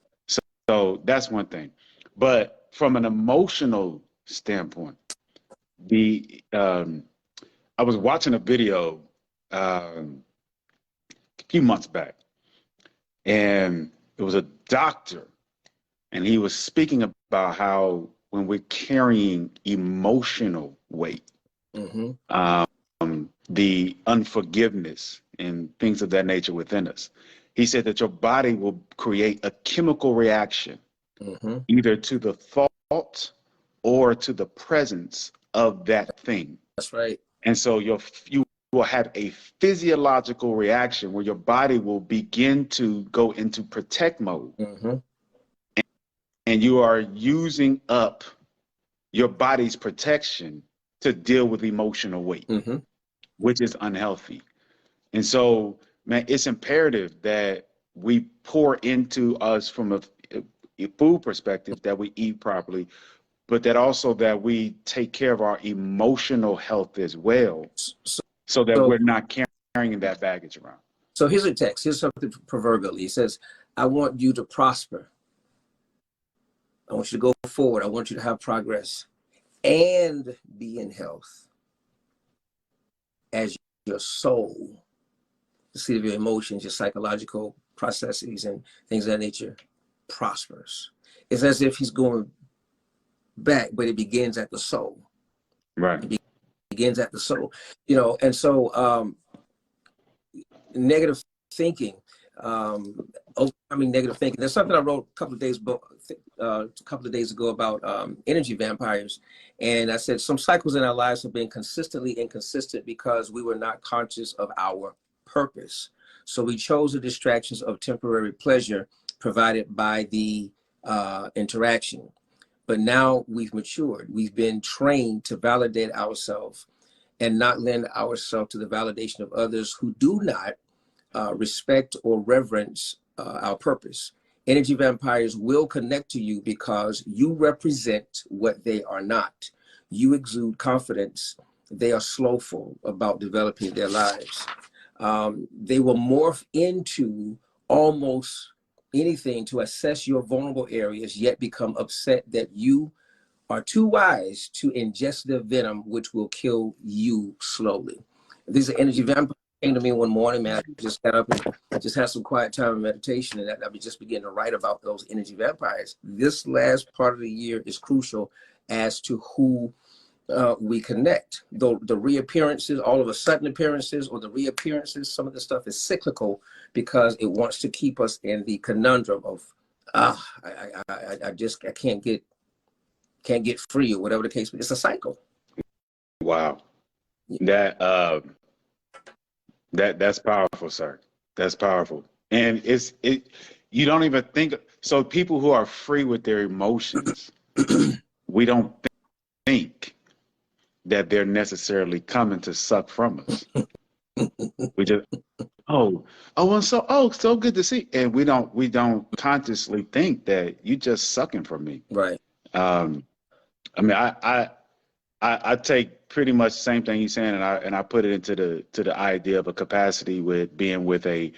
So that's one thing. But from an emotional standpoint, the I was watching a video a few months back, and it was a doctor, and he was speaking about how when we're carrying emotional weight, Mm-hmm. the unforgiveness and things of that nature within us, he said that your body will create a chemical reaction Mm-hmm. either to the thought or to the presence of that thing. That's right. And so you will have a physiological reaction where your body will begin to go into protect mode, Mm-hmm. and you are using up your body's protection to deal with emotional weight, Mm-hmm. which is unhealthy. And so, man, it's imperative that we pour into us from a food perspective, that we eat properly, but that also that we take care of our emotional health as well, So, so that so, we're not carrying that baggage around. so here's a text. Here's something proverbially. It says, "I want you to prosper. I want you to go forward. I want you to have progress and be in health as your soul, the seat of your emotions, your psychological processes, and things of that nature prospers." It's as if he's going back, but it begins at the soul. Right. It begins at the soul, you know. And so, negative thinking, overcoming negative thinking. There's something I wrote a couple of days ago about energy vampires, and I said some cycles in our lives have been consistently inconsistent because we were not conscious of our purpose. So we chose the distractions of temporary pleasure provided by the interaction. But now we've matured. We've been trained to validate ourselves and not lend ourselves to the validation of others who do not respect or reverence our purpose. Energy vampires will connect to you because you represent what they are not. You exude confidence. They are slowful about developing their lives. They will morph into almost anything to assess your vulnerable areas, yet become upset that you are too wise to ingest their venom, which will kill you slowly. These are energy vampires. Came to me one morning, man. I just got up and just had some quiet time and meditation, and I just began to write about those energy vampires. This last part of the year is crucial as to who we connect. Though the reappearances, all of a sudden appearances, or the reappearances, some of the stuff is cyclical because it wants to keep us in the conundrum of, I can't get free, or whatever the case. But it's a cycle. Wow. That's powerful, sir. That's powerful. And you don't even think, so people who are free with their emotions, we don't think that they're necessarily coming to suck from us. We just, well, so good to see. And we don't consciously think that you just sucking from me. Right. I mean, I take pretty much the same thing you're saying, and I put it into the idea of a capacity with being with the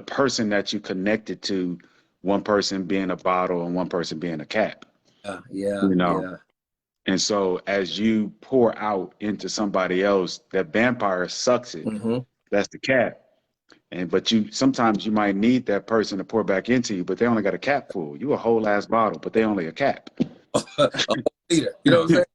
person that you connected to, one person being a bottle and one person being a cap. Yeah. You know. And so as you pour out into somebody else, that vampire sucks it. Mm-hmm. That's the cap. But sometimes you might need that person to pour back into you, but they only got a cap full. You a whole ass bottle, but they only a cap. You know what I'm saying?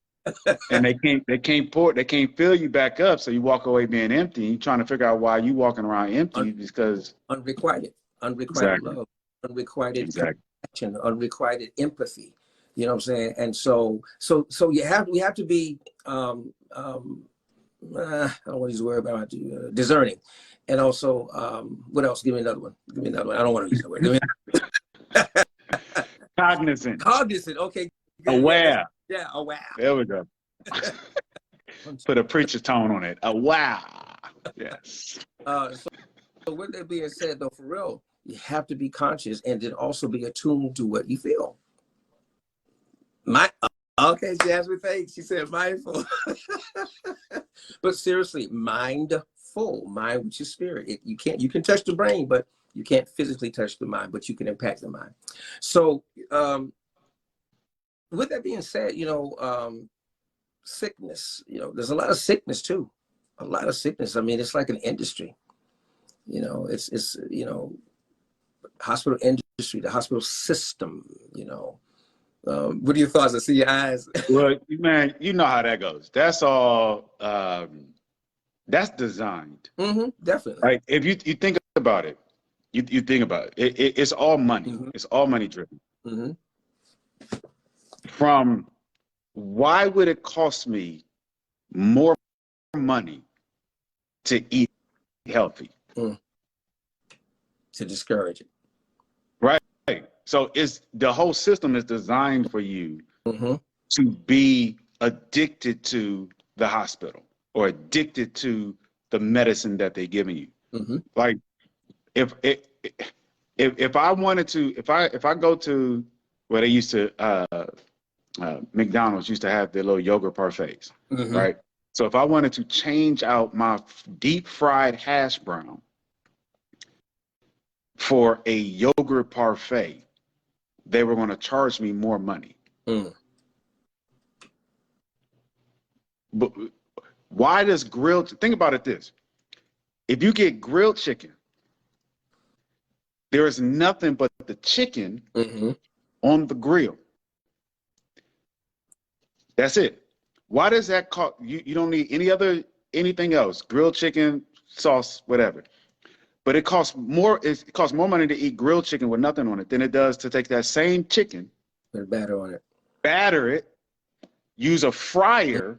And they can't fill you back up, so you walk away being empty. And you're trying to figure out why you walking around empty, because unrequited exactly. love, unrequited Exactly. compassion, unrequited empathy. You know what I'm saying? And so we have to be I don't want to use the word, but I have to discerning. And also, what else? Give me another one. I don't want to use the word. Cognizant. Cognizant. Okay. Aware. Yeah. Oh wow. There we go. Put a preacher tone on it. A wow. Yes. So with that being said, though, for real, you have to be conscious and then also be attuned to what you feel. Okay, Jasmine, thanks. She said mindful. But seriously, mindful, mind with your spirit. You can touch the brain, but you can't physically touch the mind, but you can impact the mind. So with that being said, sickness, there's a lot of sickness too. A lot of sickness. I mean, it's like an industry. It's hospital industry, the hospital system, what are your thoughts? I see your eyes. Well, man, you know how that goes. That's all. That's designed. Definitely. Right. If you think about it, you think about it. It's all money. It's all money driven. From why would it cost me more money to eat healthy? To discourage it. Right. So the whole system is designed for you to be addicted to the hospital or addicted to the medicine that they're giving you. Like if I wanted to, if I go to where they used to McDonald's used to have their little yogurt parfaits, right? So if I wanted to change out my deep fried hash brown for a yogurt parfait, they were going to charge me more money. But why does think about it this, if you get grilled chicken, there is nothing but the chicken on the grill. That's it. Why does that cost? You don't need anything else, grilled chicken, sauce, whatever. But it costs more money to eat grilled chicken with nothing on it than it does to take that same chicken, put batter on it, batter it, use a fryer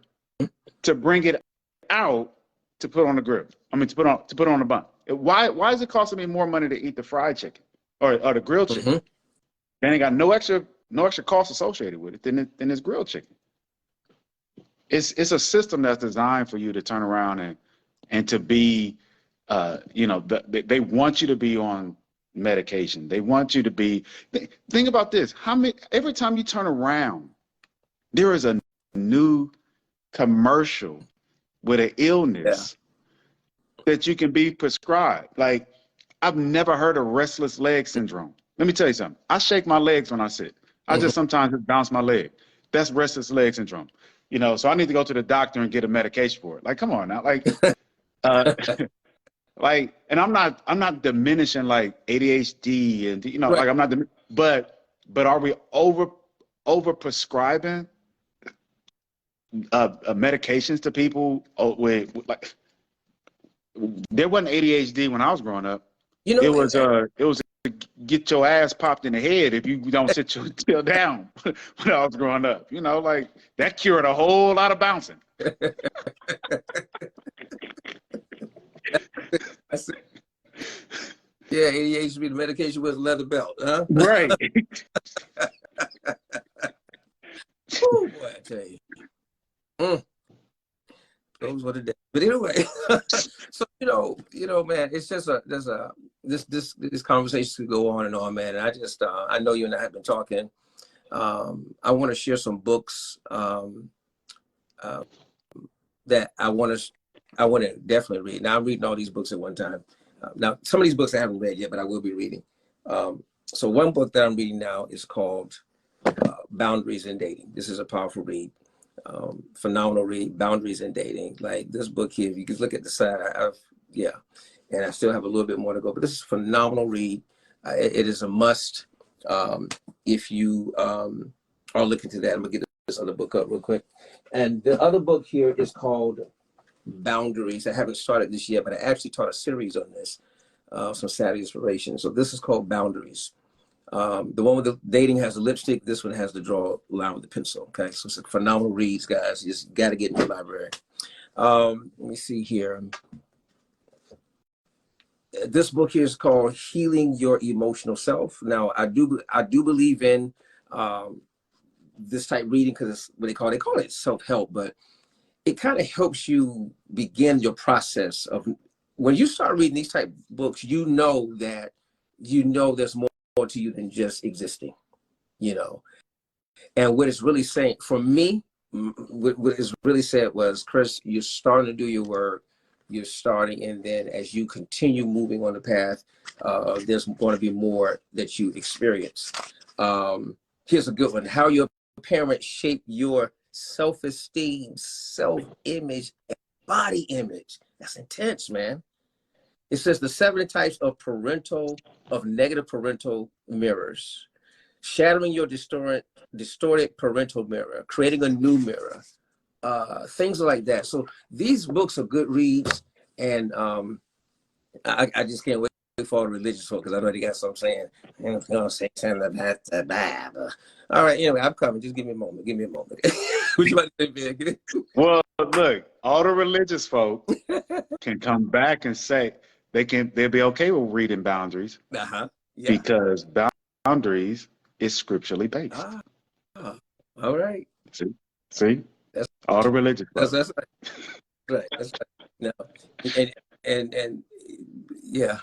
to bring it out to put on the grill. I mean, to put on the bun. Why is it costing me more money to eat the fried chicken or the grilled chicken? Then it got no extra cost associated with it than this grilled chicken. It's a system that's designed for you to turn around and to be, they want you to be on medication. They want you to be. Think about this. Every time you turn around, there is a new commercial with an illness that you can be prescribed. Like, I've never heard of restless leg syndrome. Let me tell you something. I shake my legs when I sit. I just sometimes bounce my leg. That's restless leg syndrome. So I need to go to the doctor and get a medication for it. Like, come on now. Like, and I'm not diminishing like ADHD and like I'm not, but are we over prescribing medications to people with like, there wasn't ADHD when I was growing up. It was get your ass popped in the head if you don't sit your tail down when I was growing up. Like that cured a whole lot of bouncing. Yeah, ADHD, the medication was leather belt, huh? Right. Oh boy, I tell you. Those were the days. But anyway, so man, it's just this conversation could go on and on, man. And I know you and I have been talking. I want to share some books that I want to definitely read. Now I'm reading all these books at one time. Now some of these books I haven't read yet, but I will be reading. So one book that I'm reading now is called Boundaries in Dating. This is a powerful read. Phenomenal read, Boundaries in Dating. Like this book here, if you can look at the side, and I still have a little bit more to go, but this is a phenomenal read. It is a must if you are looking to that. I'm gonna get this other book up real quick. And the other book here is called Boundaries. I haven't started this yet, but I actually taught a series on this, some Saturday inspiration. So this is called Boundaries. The one with the dating has the lipstick. This one has the draw line with the pencil. Okay, so it's a phenomenal reads, guys. You just got to get in the library. Let me see here. This book here is called Healing Your Emotional Self. Now, I do believe in this type reading because it's what they call it self-help, but it kind of helps you begin your process of when you start reading these type of books, you know there's more to you than just existing, you know. And what it's really saying for me, what it's really said was, Chris, you're starting to do your work, you're starting, and then as you continue moving on the path, there's going to be more that you experience. Here's a good one: how your parents shape your self-esteem, self-image, and body image. That's intense, man. It says the 7 types of negative parental mirrors, shattering your distorted parental mirror, creating a new mirror, things like that. So these books are good reads, and I just can't wait for all the religious folk because I know they got something saying, you know, say something about the Bible. All right, anyway, I'm coming. Just give me a moment. Give me a moment. What you about to say, man? Well, look, all the religious folk can come back and say they'll be okay with reading boundaries Yeah. because boundaries is scripturally based. All right. See, that's all the religious folk. That's right. That's right. No, and yeah.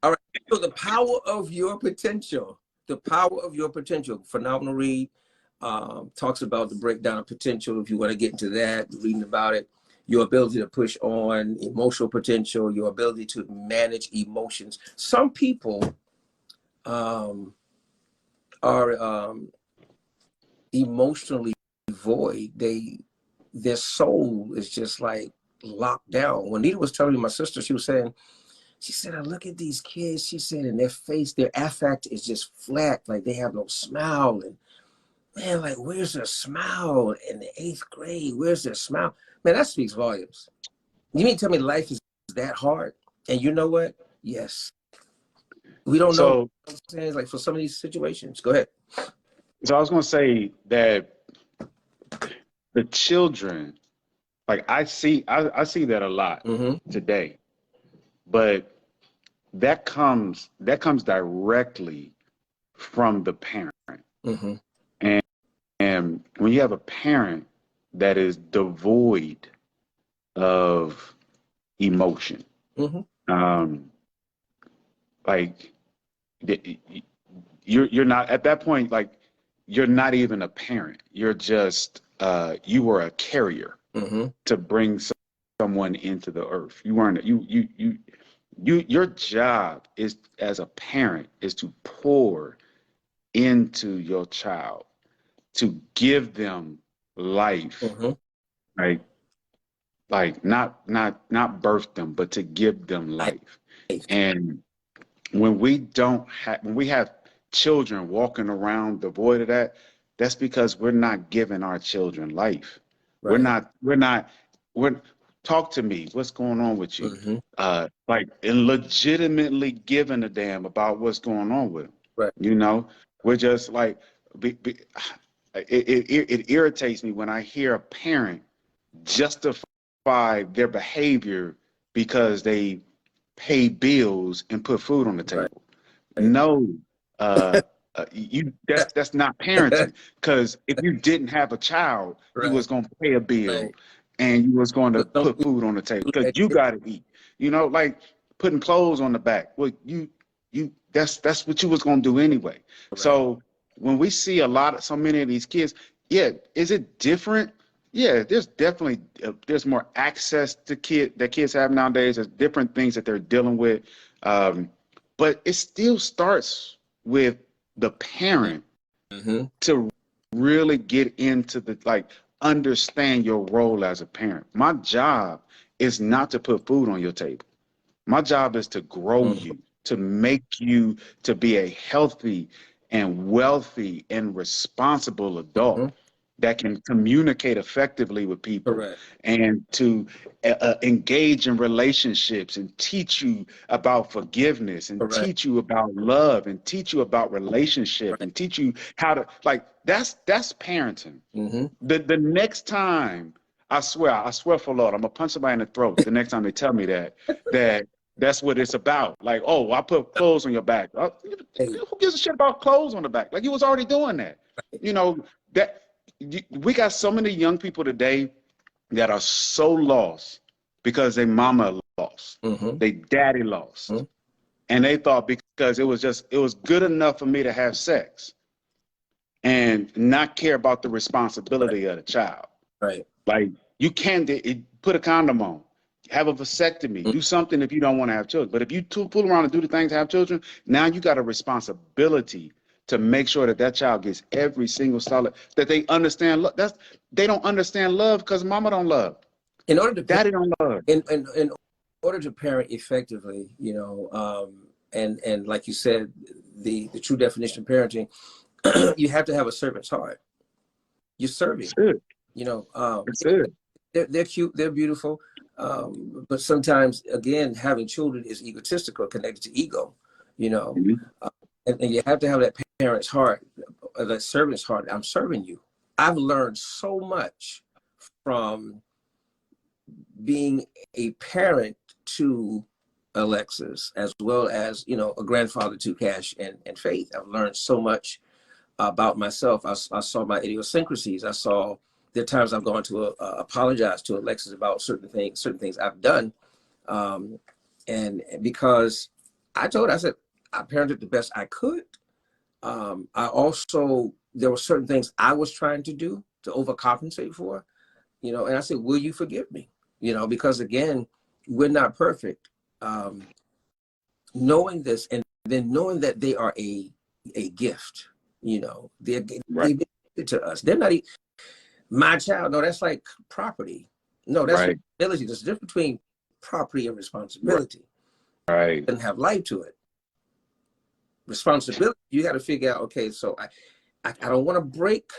All right. So the power of your potential. Phenomenal read. Talks about the breakdown of potential. If you want to get into that, reading about it, your ability to push on, emotional potential, your ability to manage emotions. Some people are emotionally void. Their soul is just like locked down. When Nita was telling me, my sister, she said, I look at these kids, she said, and their face, their affect is just flat, like they have no smile. And man, like, where's their smile in the 8th grade? Where's their smile? Man, that speaks volumes. You mean to tell me life is that hard? And you know what? Yes. We don't know. Like for some of these situations. Go ahead. So I was going to say that the children, like I see that a lot today, but that comes directly from the parent. And when you have a parent that is devoid of emotion, like you're not at that point, like you're not even a parent. You're just you were a carrier to bring someone into the earth. You weren't your job is as a parent is to pour into your child, to give them life, right? Like not birth them, but to give them life. And when we have children walking around devoid of that, that's because we're not giving our children life. Right. We're talk to me. What's going on with you? Like, and legitimately giving a damn about what's going on with them. Right. You know, we're just like, it irritates me when I hear a parent justify their behavior because they pay bills and put food on the table. Right. No, that's not parenting. Because if you didn't have a child, you was gonna pay a bill and you was going to put food on the table because you got to eat. You know, like putting clothes on the back. Well, that's what you was gonna do anyway. Right. So when we see so many of these kids, is it different? Yeah, there's definitely there's more access to that kids have nowadays. There's different things that they're dealing with, but it still starts with the parent to really get into understand your role as a parent. My job is not to put food on your table. My job is to grow you, to make you to be a healthy and wealthy and responsible adult that can communicate effectively with people and to engage in relationships and teach you about forgiveness and teach you about love and teach you about relationship and teach you how to that's parenting. The next time, I swear for Lord, I'm gonna punch somebody in the throat the next time they tell me that's what it's about. Like, oh, I put clothes on your back. Who gives a shit about clothes on the back? Like, you was already doing that. You know, we got so many young people today that are so lost because their mama lost, they daddy lost, and they thought because it was good enough for me to have sex and not care about the responsibility of the child. Right. Like you can't put a condom on, have a vasectomy, do something if you don't want to have children. But if you fool around and do the things to have children, now you got a responsibility to make sure that child gets every single solid, that they understand. They don't understand love because mama don't love. In order to Daddy don't love. In order to parent effectively, and like you said, the true definition of parenting, you have to have a servant's heart. You're serving. They're cute, they're beautiful, but sometimes, again, having children is egotistical, connected to ego, and you have to have that parent's heart, that servant's heart. I'm serving you. I've learned so much from being a parent to Alexis, as well as, a grandfather to Cash and Faith. I've learned so much about myself. I saw my idiosyncrasies. I saw there are times I've gone to apologize to Alexis about certain things I've done. And because I said, I parented the best I could. There were certain things I was trying to do to overcompensate for, and I said, will you forgive me? Because again, we're not perfect. Knowing this, and then knowing that they are a gift, they're gifted to us. They're not my child. No, that's like property. No, that's right. Responsibility. There's a difference between property and responsibility. Right. It doesn't have life to it. Responsibility, you got to figure out, okay, so I don't want to break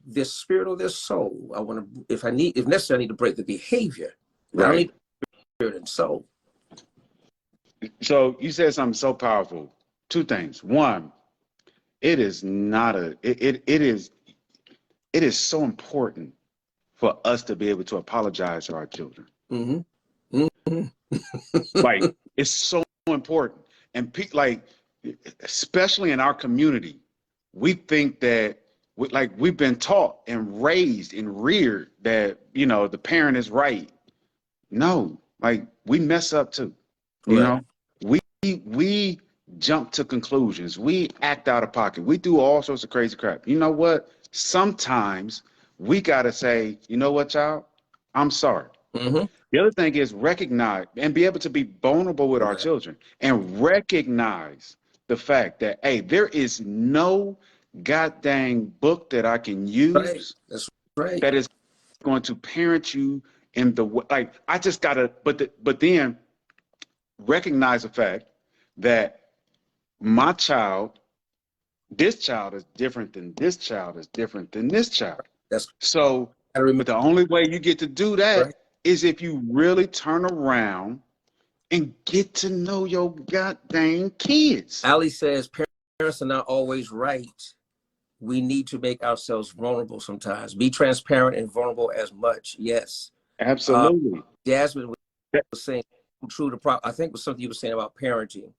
their spirit or their soul. I want to, if necessary, I need to break the behavior. Right. I don't need spirit and soul. So you said something so powerful. Two things. One, it is so important for us to be able to apologize to our children. Like, it's so important. And especially in our community, we think that we've been taught and raised and reared that, the parent is right. No, we mess up too. We jump to conclusions. We act out of pocket. We do all sorts of crazy crap. You know what? Sometimes we got to say, you know what, child? I'm sorry. The other thing is recognize and be able to be vulnerable with our children and recognize the fact that, hey, there is no goddamn book that I can use. Right. That's right. That is going to parent you in the way. I just gotta, but then recognize the fact that this child is different than this child is different than this child. So but the only way you get to do that is if you really turn around and get to know your goddamn kids. Ali says parents are not always right. We need to make ourselves vulnerable sometimes. Be transparent and vulnerable as much. Yes. Absolutely. Jasmine was saying true to I think it was something you were saying about parenting.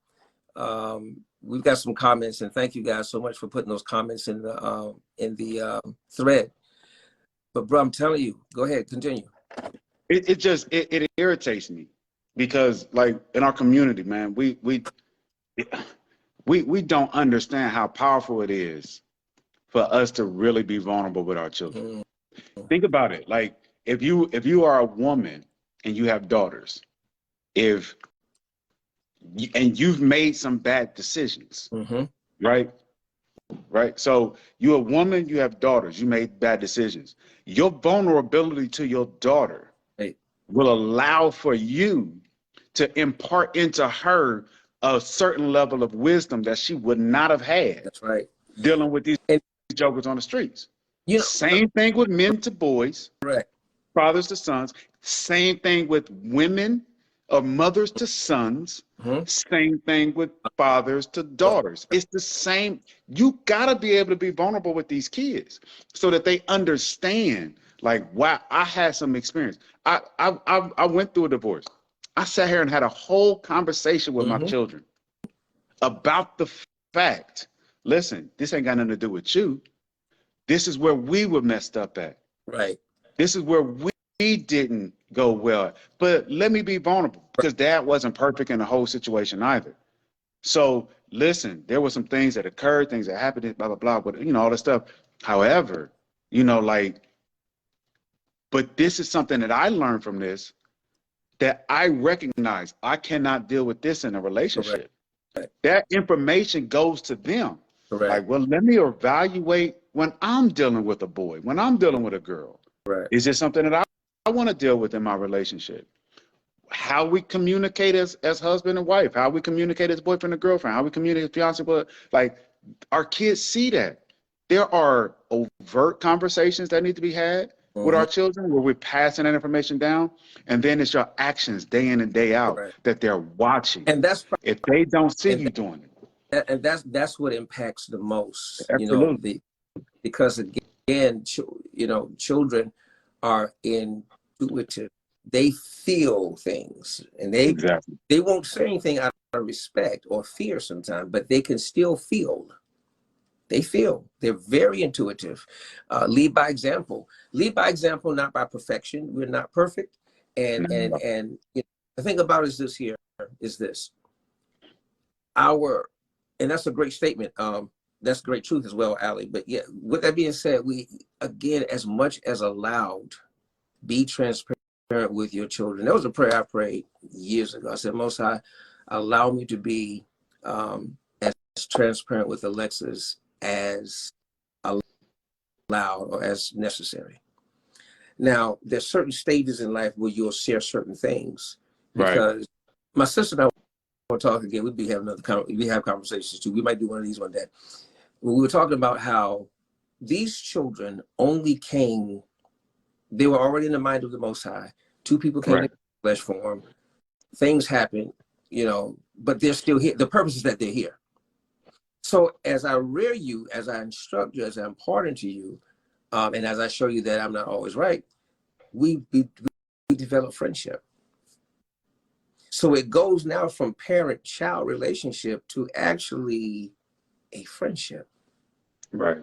We've got some comments, and thank you guys so much for putting those comments in the thread. But bro, I'm telling you, go ahead, continue. It irritates me because in our community, man, we don't understand how powerful it is for us to really be vulnerable with our children. Think about it. If you are a woman and you have daughters, and you've made some bad decisions, right? So you're a woman, you have daughters, you made bad decisions. Your vulnerability to your daughter will allow for you to impart into her a certain level of wisdom that she would not have had. That's right. Dealing with these jokers on the streets. Same thing with men to boys, fathers to sons. Same thing with women or mothers to sons. Same thing with fathers to daughters. It's the same. You gotta be able to be vulnerable with these kids so that they understand. Wow, I had some experience. I went through a divorce. I sat here and had a whole conversation with my children about the fact. Listen, this ain't got nothing to do with you. this is where we were messed up at. Right. This is where we didn't go well. But let me be vulnerable, because dad wasn't perfect in the whole situation either. So listen, there were some things that occurred, things that happened, blah, blah, blah, but you know, all this stuff. However, you know, like, but this is something that I learned from this, that I recognize I cannot deal with this in a relationship. Correct. That information goes to them. Correct. Like, well, let me evaluate when I'm dealing with a boy, when I'm dealing with a girl. Right. Is this something that I want to deal with in my relationship? How we communicate as husband and wife, how we communicate as boyfriend and girlfriend, how we communicate as fiance, but like, our kids see that. There are overt conversations that need to be had with our children where we're passing that information down, and then it's your actions day in and day out that they're watching. And that's if they don't see you doing it. And that's what impacts the most. Absolutely. Because again, you know, children are intuitive. They feel things, and they won't say anything out of respect or fear sometimes, but they can still feel. They feel. They're very intuitive. Lead by example. Lead by example, not by perfection. We're not perfect. And you know, the thing about it is this. And that's a great statement. That's great truth as well, Ali. But yeah, with that being said, we, again, as much as allowed, be transparent with your children. That was a prayer I prayed years ago. I said, Most High, allow me to be as transparent with Alexis as allowed or as necessary. Now, there's certain stages in life where you'll share certain things, because my sister and I will talk again. We have conversations too. We might do one of these one day. We were talking about how these children only came, they were already in the mind of the Most High. Two people came in flesh form. Things happen, you know, but they're still here. The purpose is that they're here. So as I rear you, as I instruct you, as I impart into you, and as I show you that I'm not always right, we develop friendship. So it goes now from parent-child relationship to actually a friendship. Right.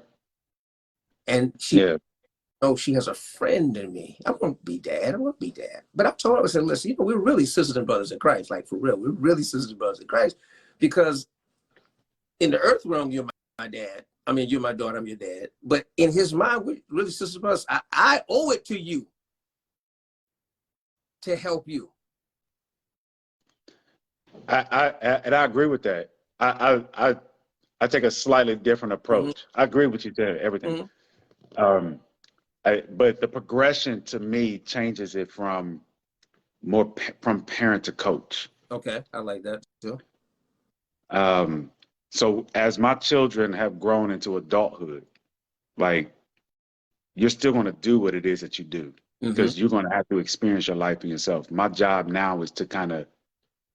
And she has a friend in me. I won't be dad. I won't be dad. But I told her, I said, listen, you know, we're really sisters and brothers in Christ. Like, for real, we're really sisters and brothers in Christ. Because in the earth realm, you're my dad. I mean, you're my daughter, I'm your dad. But in his mind, we're really sisters and brothers. I owe it to you to help you. And I agree with that. I take a slightly different approach. I agree with you there, everything. But the progression to me changes it from from parent to coach. Okay, I like that too. So as my children have grown into adulthood, like, you're still going to do what it is that you do, because you're going to have to experience your life for yourself. My job now is to kind of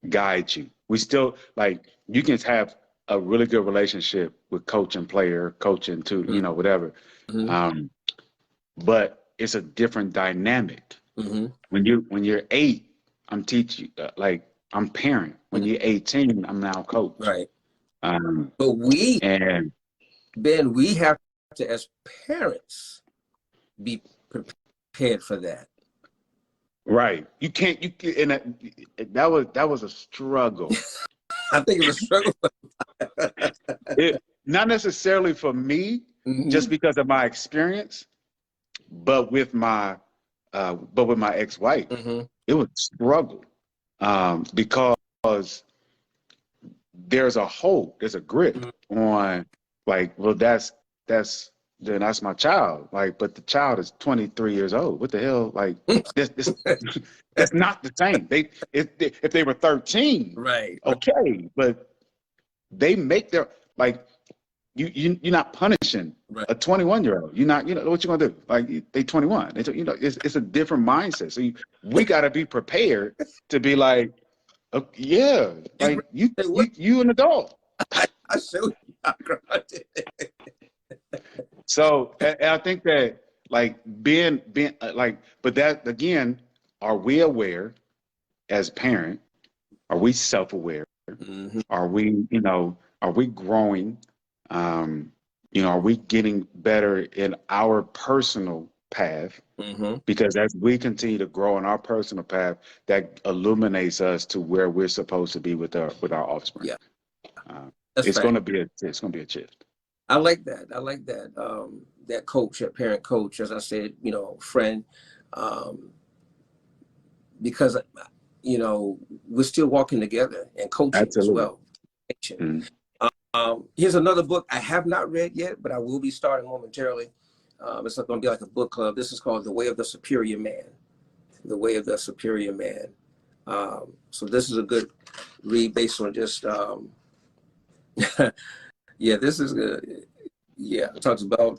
guide you. We still, like, you can have a really good relationship with coach and player, coaching too, you know, whatever. But it's a different dynamic. When you're 8, I'm teaching, like, I'm parent. When you're 18, I'm now coach. Right. But Ben, we have to, as parents, be prepared for that. Right. You can't, and that was a struggle. I think it was a struggle. Not necessarily for me, just because of my experience, but with my ex-wife, it was a struggle, because there's a grip on, like, well, that's my child, like, but the child is 23 years old. What the hell? Like, this that's not the same. If they were 13, right, okay, but they make their, like, you're not punishing a 21-year-old. You're not, you know, what you gonna do? Like, they 21. You know, it's a different mindset. So we got to be prepared to be like, yeah, like, you an adult. I showed you. So, and I think that, like, being like, but that again, are we aware as parent? Are we self-aware? Are we, you know, are we growing? You know, are we getting better in our personal path? Mm-hmm. Because as we continue to grow in our personal path, that illuminates us to where we're supposed to be with our offspring. Yeah, Uh, that's it's fact. going to be a shift. I like that. I like that. That coach, that parent coach, as I said, you know, friend, because you know we're still walking together and coaching as Absolutely. well. Mm. Here's another book I have not read yet, but I will be starting momentarily. It's not going to be like a book club. This is called The Way of the Superior Man. The Way of the Superior Man. So this is a good read based on just, yeah, this is good. Yeah, it talks about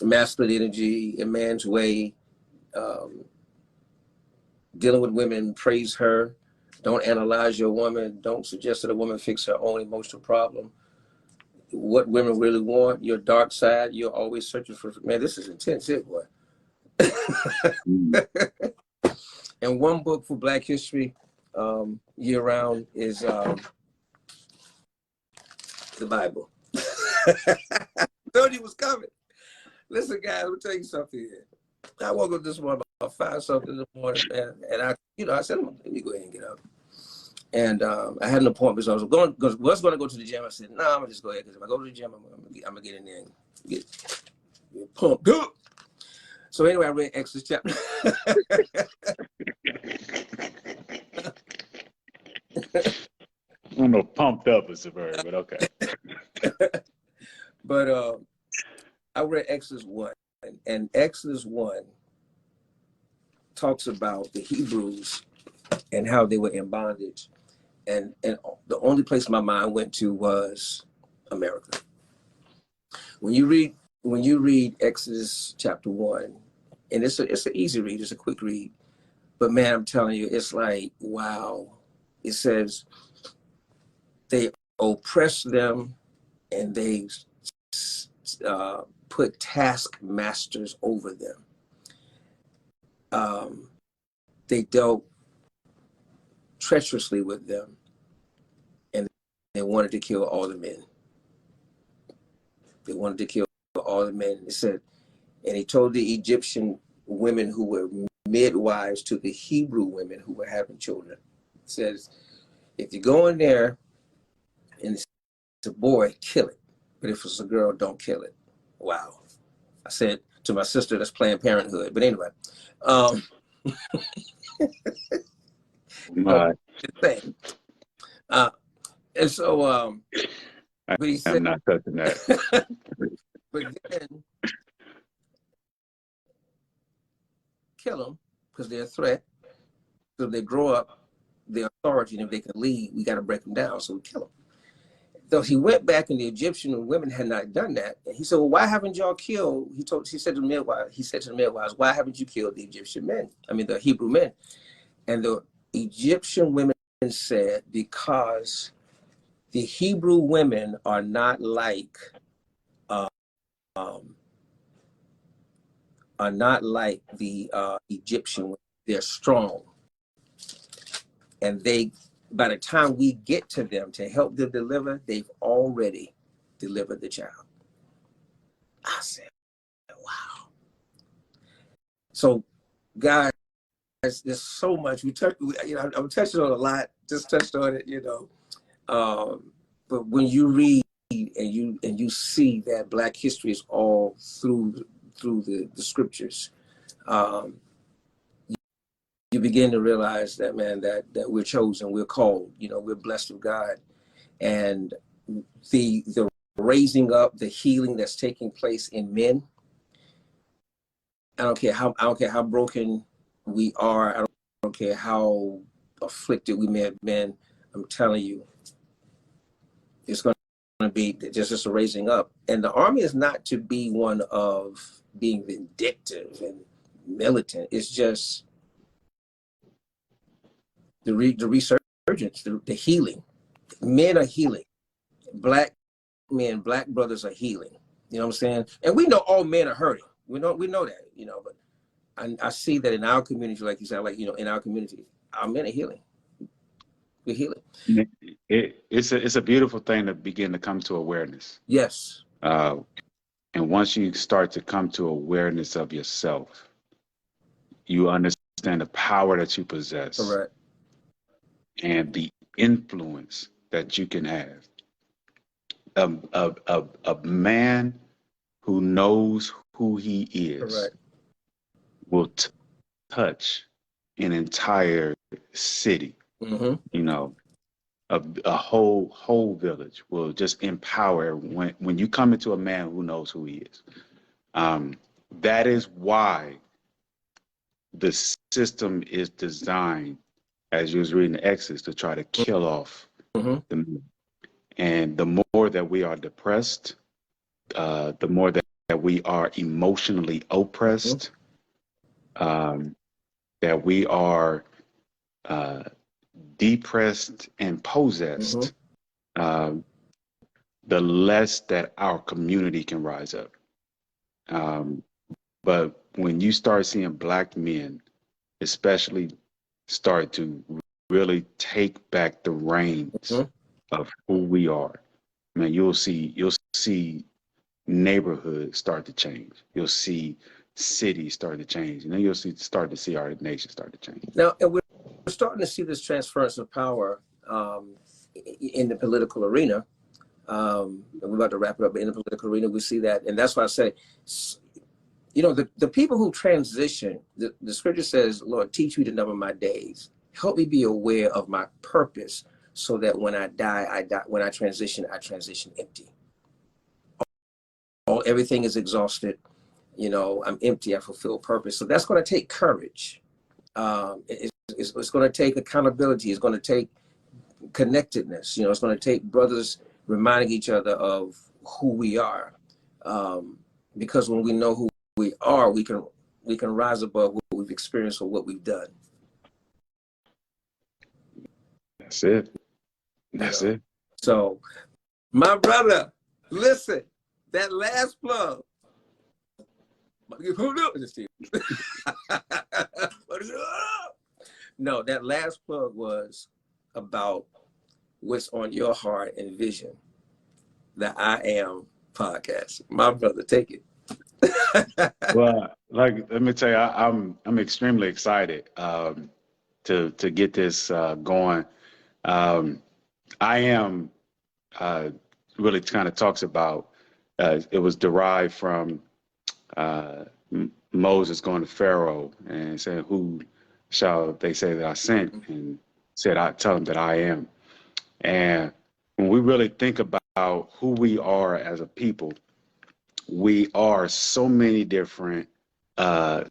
masculine energy, a man's way, um, dealing with women, praise her. Don't analyze your woman. Don't suggest that a woman fix her own emotional problem. What women really want, your dark side, you're always searching for. Man, this is intense, here, boy. Mm. And one book for Black History year round is the Bible. Told you it was coming. Listen, guys, let me tell you something here. I woke up this morning about 5 something in the morning, man, and I said, let me go ahead and get up. And I had an appointment, so I was going to go to the gym. I said, nah, I'm gonna just go ahead because if I go to the gym, I'm gonna get in there and get pumped up. So anyway, I read Exodus chapter. I don't know, pumped up is a verb, but okay. But I read Exodus 1, and Exodus 1 talks about the Hebrews and how they were in bondage. And the only place my mind went to was America. When you read Exodus chapter 1, and it's an easy read, it's a quick read, but man, I'm telling you, it's like, wow. It says they oppressed them and they put taskmasters over them. They dealt treacherously with them, and they wanted to kill all the men. They wanted to kill all the men. It said, and he told the Egyptian women who were midwives to the Hebrew women who were having children. It says, if you go in there and it's a boy, kill it. But if it's a girl, don't kill it. Wow. I said to my sister, that's Planned Parenthood. But anyway, My, thing. And so, but he said, I'm not touching that. but then kill them because they're a threat. So if they grow up, their authority, and if they can lead, we got to break them down. So we kill them. So he went back, and the Egyptian women had not done that. And he said, "Well, why haven't y'all killed?" He said to the midwives, "Why haven't you killed the Egyptian men? I mean, the Hebrew men." And the Egyptian women said, "Because the Hebrew women are not like the Egyptian women. They're strong, and by the time we get to them to help them deliver, they've already delivered the child." I said, wow. So, guys, there's so much. I'm touching on a lot, just touched on it, but when you read and you see that Black history is all through the scriptures, you begin to realize that, man, that we're chosen, we're called, we're blessed of God. And the raising up, the healing that's taking place in men, I don't care how broken we are, I don't care how afflicted we may have been, I'm telling you, it's going to be just a raising up. And the army is not to be one of being vindictive and militant. It's just the resurgence, the healing. Men are healing. Black men, Black brothers are healing. You know what I'm saying? And we know all men are hurting. We know that, but I see that in our community, like you said, in our community, our men are healing. We're healing. It's a beautiful thing to begin to come to awareness. Yes. Uh, and once you start to come to awareness of yourself, you understand the power that you possess Correct. and the influence that you can have. A man who knows who he is Correct. will touch an entire city, Mm-hmm. you know, a whole village will just empower when you come into a man who knows who he is. Um, that is why the system is designed, as you was reading Exodus, to try to kill off Mm-hmm. the men. And the more that we are depressed, the more that we are emotionally oppressed, um, that we are uh, depressed and Mm-hmm. possessed, uh, the less that our community can rise up. Um, but when you start seeing Black men, especially, start to really take back the reins Mm-hmm. of who we are, man, you'll see neighborhoods start to change. You'll see cities start to change, and then start to see our nation start to change. Now, and we're starting to see this transference of power in the political arena. And we're about to wrap it up. But in the political arena, we see that, and that's why I say, the people who transition, the scripture says, Lord, teach me to number my days. Help me be aware of my purpose so that when I die, I die. When I transition empty. Everything is exhausted. I'm empty. I fulfill purpose. So that's going to take courage. It's going to take accountability. It's going to take connectedness. It's going to take brothers reminding each other of who we are. Because when we know who we are, we can rise above what we've experienced or what we've done. That's it. That's it. So, my brother, listen, that last plug. No, that last plug was about what's on your heart and vision. The I Am podcast. My brother, take it. Well, like, let me tell you, I'm extremely excited to get this going. I am really kind of talks about it was derived from Moses going to Pharaoh and saying, "Who shall they say that I sent?" And said, "I tell them that I am." And when we really think about who we are as a people, we are so many different uh,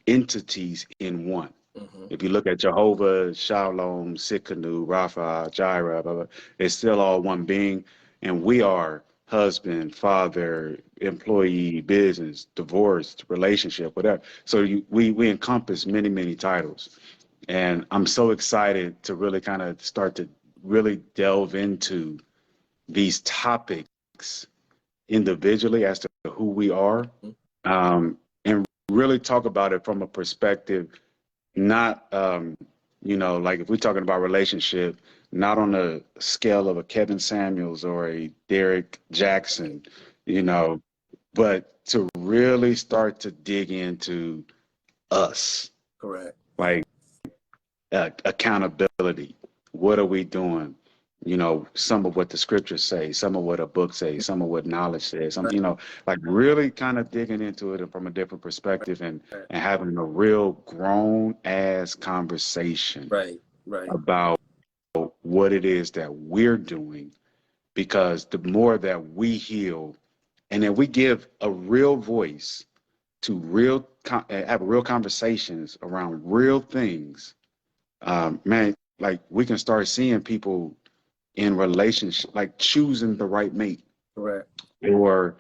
entities in one. Mm-hmm. If you look at Jehovah, Shalom, Sikkenu, Rapha, Jireh, blah, blah, it's still all one being. And we are husband, father, employee, business, divorced, relationship, whatever. So we encompass many, many titles. And I'm so excited to really kind of start to really delve into these topics individually as to who we are, and really talk about it from a perspective, not, like if we're talking about relationship, not on a scale of a Kevin Samuels or a Derek Jackson, but to really start to dig into us, Correct. like accountability. What are we doing? Some of what the scriptures say, some of what a book says, some of what knowledge says, some, like really kind of digging into it from a different perspective and having a real grown ass conversation Right. Right. about what it is that we're doing. Because the more that we heal and then we give a real voice to have real conversations around real things, man, like we can start seeing people in relationship, like choosing the right mate, Correct. or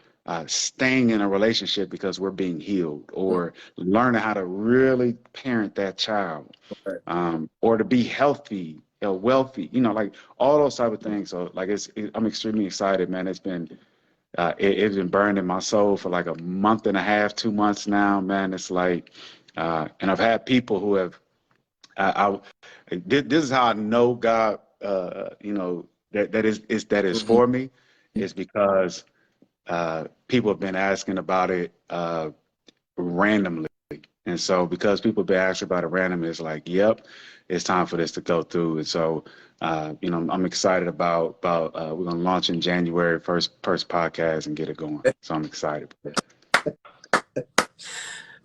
staying in a relationship because we're being healed, or learning how to really parent that child, Correct. or to be healthy, wealthy, like all those type of things. So like I'm extremely excited, man. It's been it's been burning in my soul for like a month and a half, 2 months now, man. It's like, and I've had people who have, this is how I know God, that is Mm-hmm. for me, is because people have been asking about it randomly. And so because people have been asking about it randomly, it's like, yep, it's time for this to go through. And so, I'm excited about we're going to launch in January, first podcast and get it going. So I'm excited.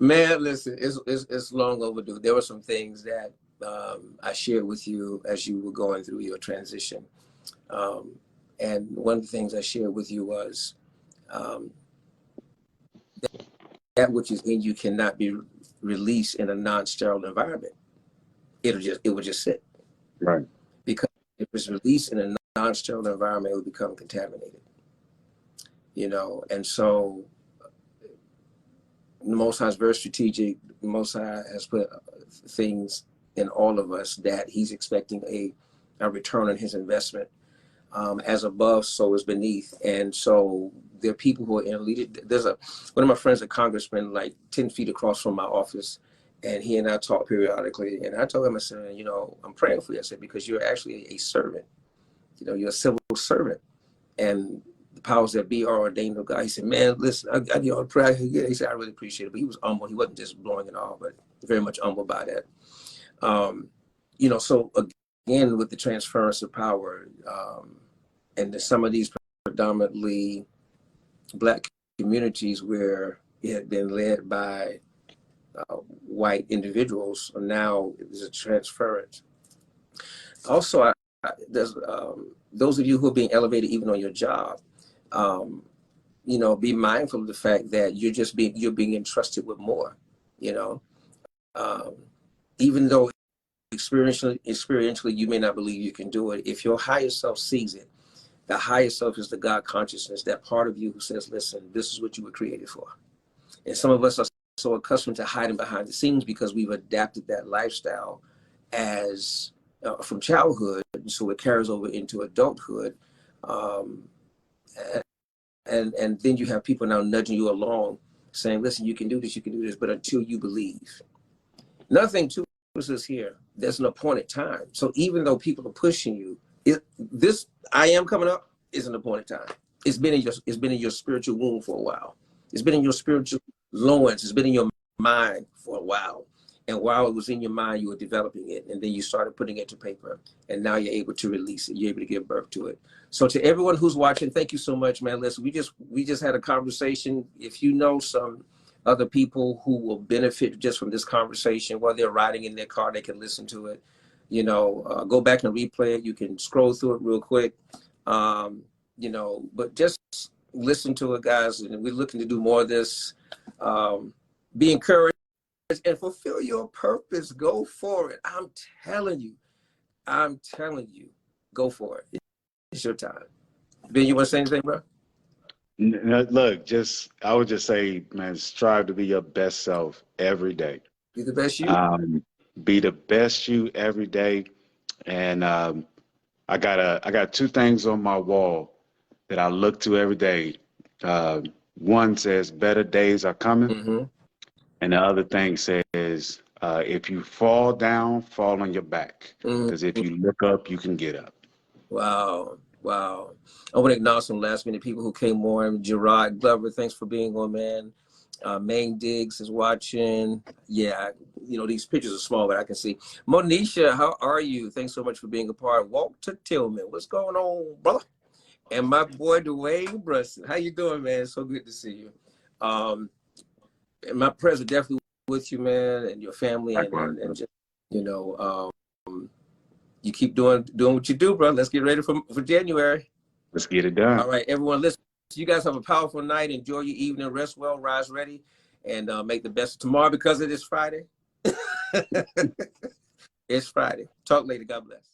Man, listen, it's long overdue. There were some things that I shared with you as you were going through your transition. And one of the things I shared with you was that which is in you cannot be released in a non-sterile environment. It would just sit. Right. Because if it's released in a non-sterile environment, it will become contaminated. And so the Most High is very strategic. The Most High has put things in all of us that he's expecting a return on his investment. As above, so is beneath. And so there are people who are in leadership. There's one of my friends, a congressman, like 10 feet across from my office, and he and I talk periodically. And I told him, I said, I'm praying for you. I said, because you're actually a servant. You're a civil servant. And the powers that be are ordained of God. He said, man, listen, I give you all the prayer. He said, I really appreciate it. But he was humble. He wasn't just blowing it off, but very much humbled by that. So again, with the transference of power, and some of these predominantly Black communities where it had been led by white individuals, now there's a transference. Also, there's those of you who are being elevated even on your job, be mindful of the fact that you're being entrusted with more, even though experientially you may not believe you can do it. If your higher self sees it, the higher self is the God consciousness, that part of you who says, listen, this is what you were created for. And some of us are so accustomed to hiding behind the scenes because we've adapted that lifestyle as from childhood, so it carries over into adulthood. And then you have people now nudging you along saying, listen, you can do this, but until you believe. Nothing to us here. There's an appointed time. So even though people are pushing you, this I am coming up is an appointed time. It's been in your spiritual womb for a while. It's been in your spiritual loins. It's been in your mind for a while. And while it was in your mind, you were developing it, and then you started putting it to paper, and now you're able to release it. You're able to give birth to it. So to everyone who's watching, thank you so much, man. Listen, we just had a conversation. If you know some other people who will benefit just from this conversation, while they're riding in their car, they can listen to it. Go back and replay it. You can scroll through it real quick. But just listen to it, guys. And we're looking to do more of this. Be encouraged and fulfill your purpose. Go for it. I'm telling you, go for it. It's your time. Ben, you want to say anything, bro? Look, I would just say, man, strive to be your best self every day. Be the best you. Be the best you every day. And I got two things on my wall that I look to every day. One says better days are coming. Mm-hmm. And the other thing says, if you fall down, fall on your back. Because if you look up, you can get up. Wow. I want to acknowledge some last minute people who came on. Gerard Glover, thanks for being on, man. Main Diggs is watching. Yeah, these pictures are small, but I can see. Monisha, how are you? Thanks so much for being a part. Walter Tillman, what's going on, brother? And my boy Dwayne Brunson, how you doing, man? So good to see you. And my prayers are definitely with you, man, and your family, and just you keep doing what you do, bro. Let's get ready for January. Let's get it done. All right, everyone, listen. You guys have a powerful night. Enjoy your evening. Rest well. Rise ready, and make the best of tomorrow because it is Friday. It's Friday. Talk later. God bless.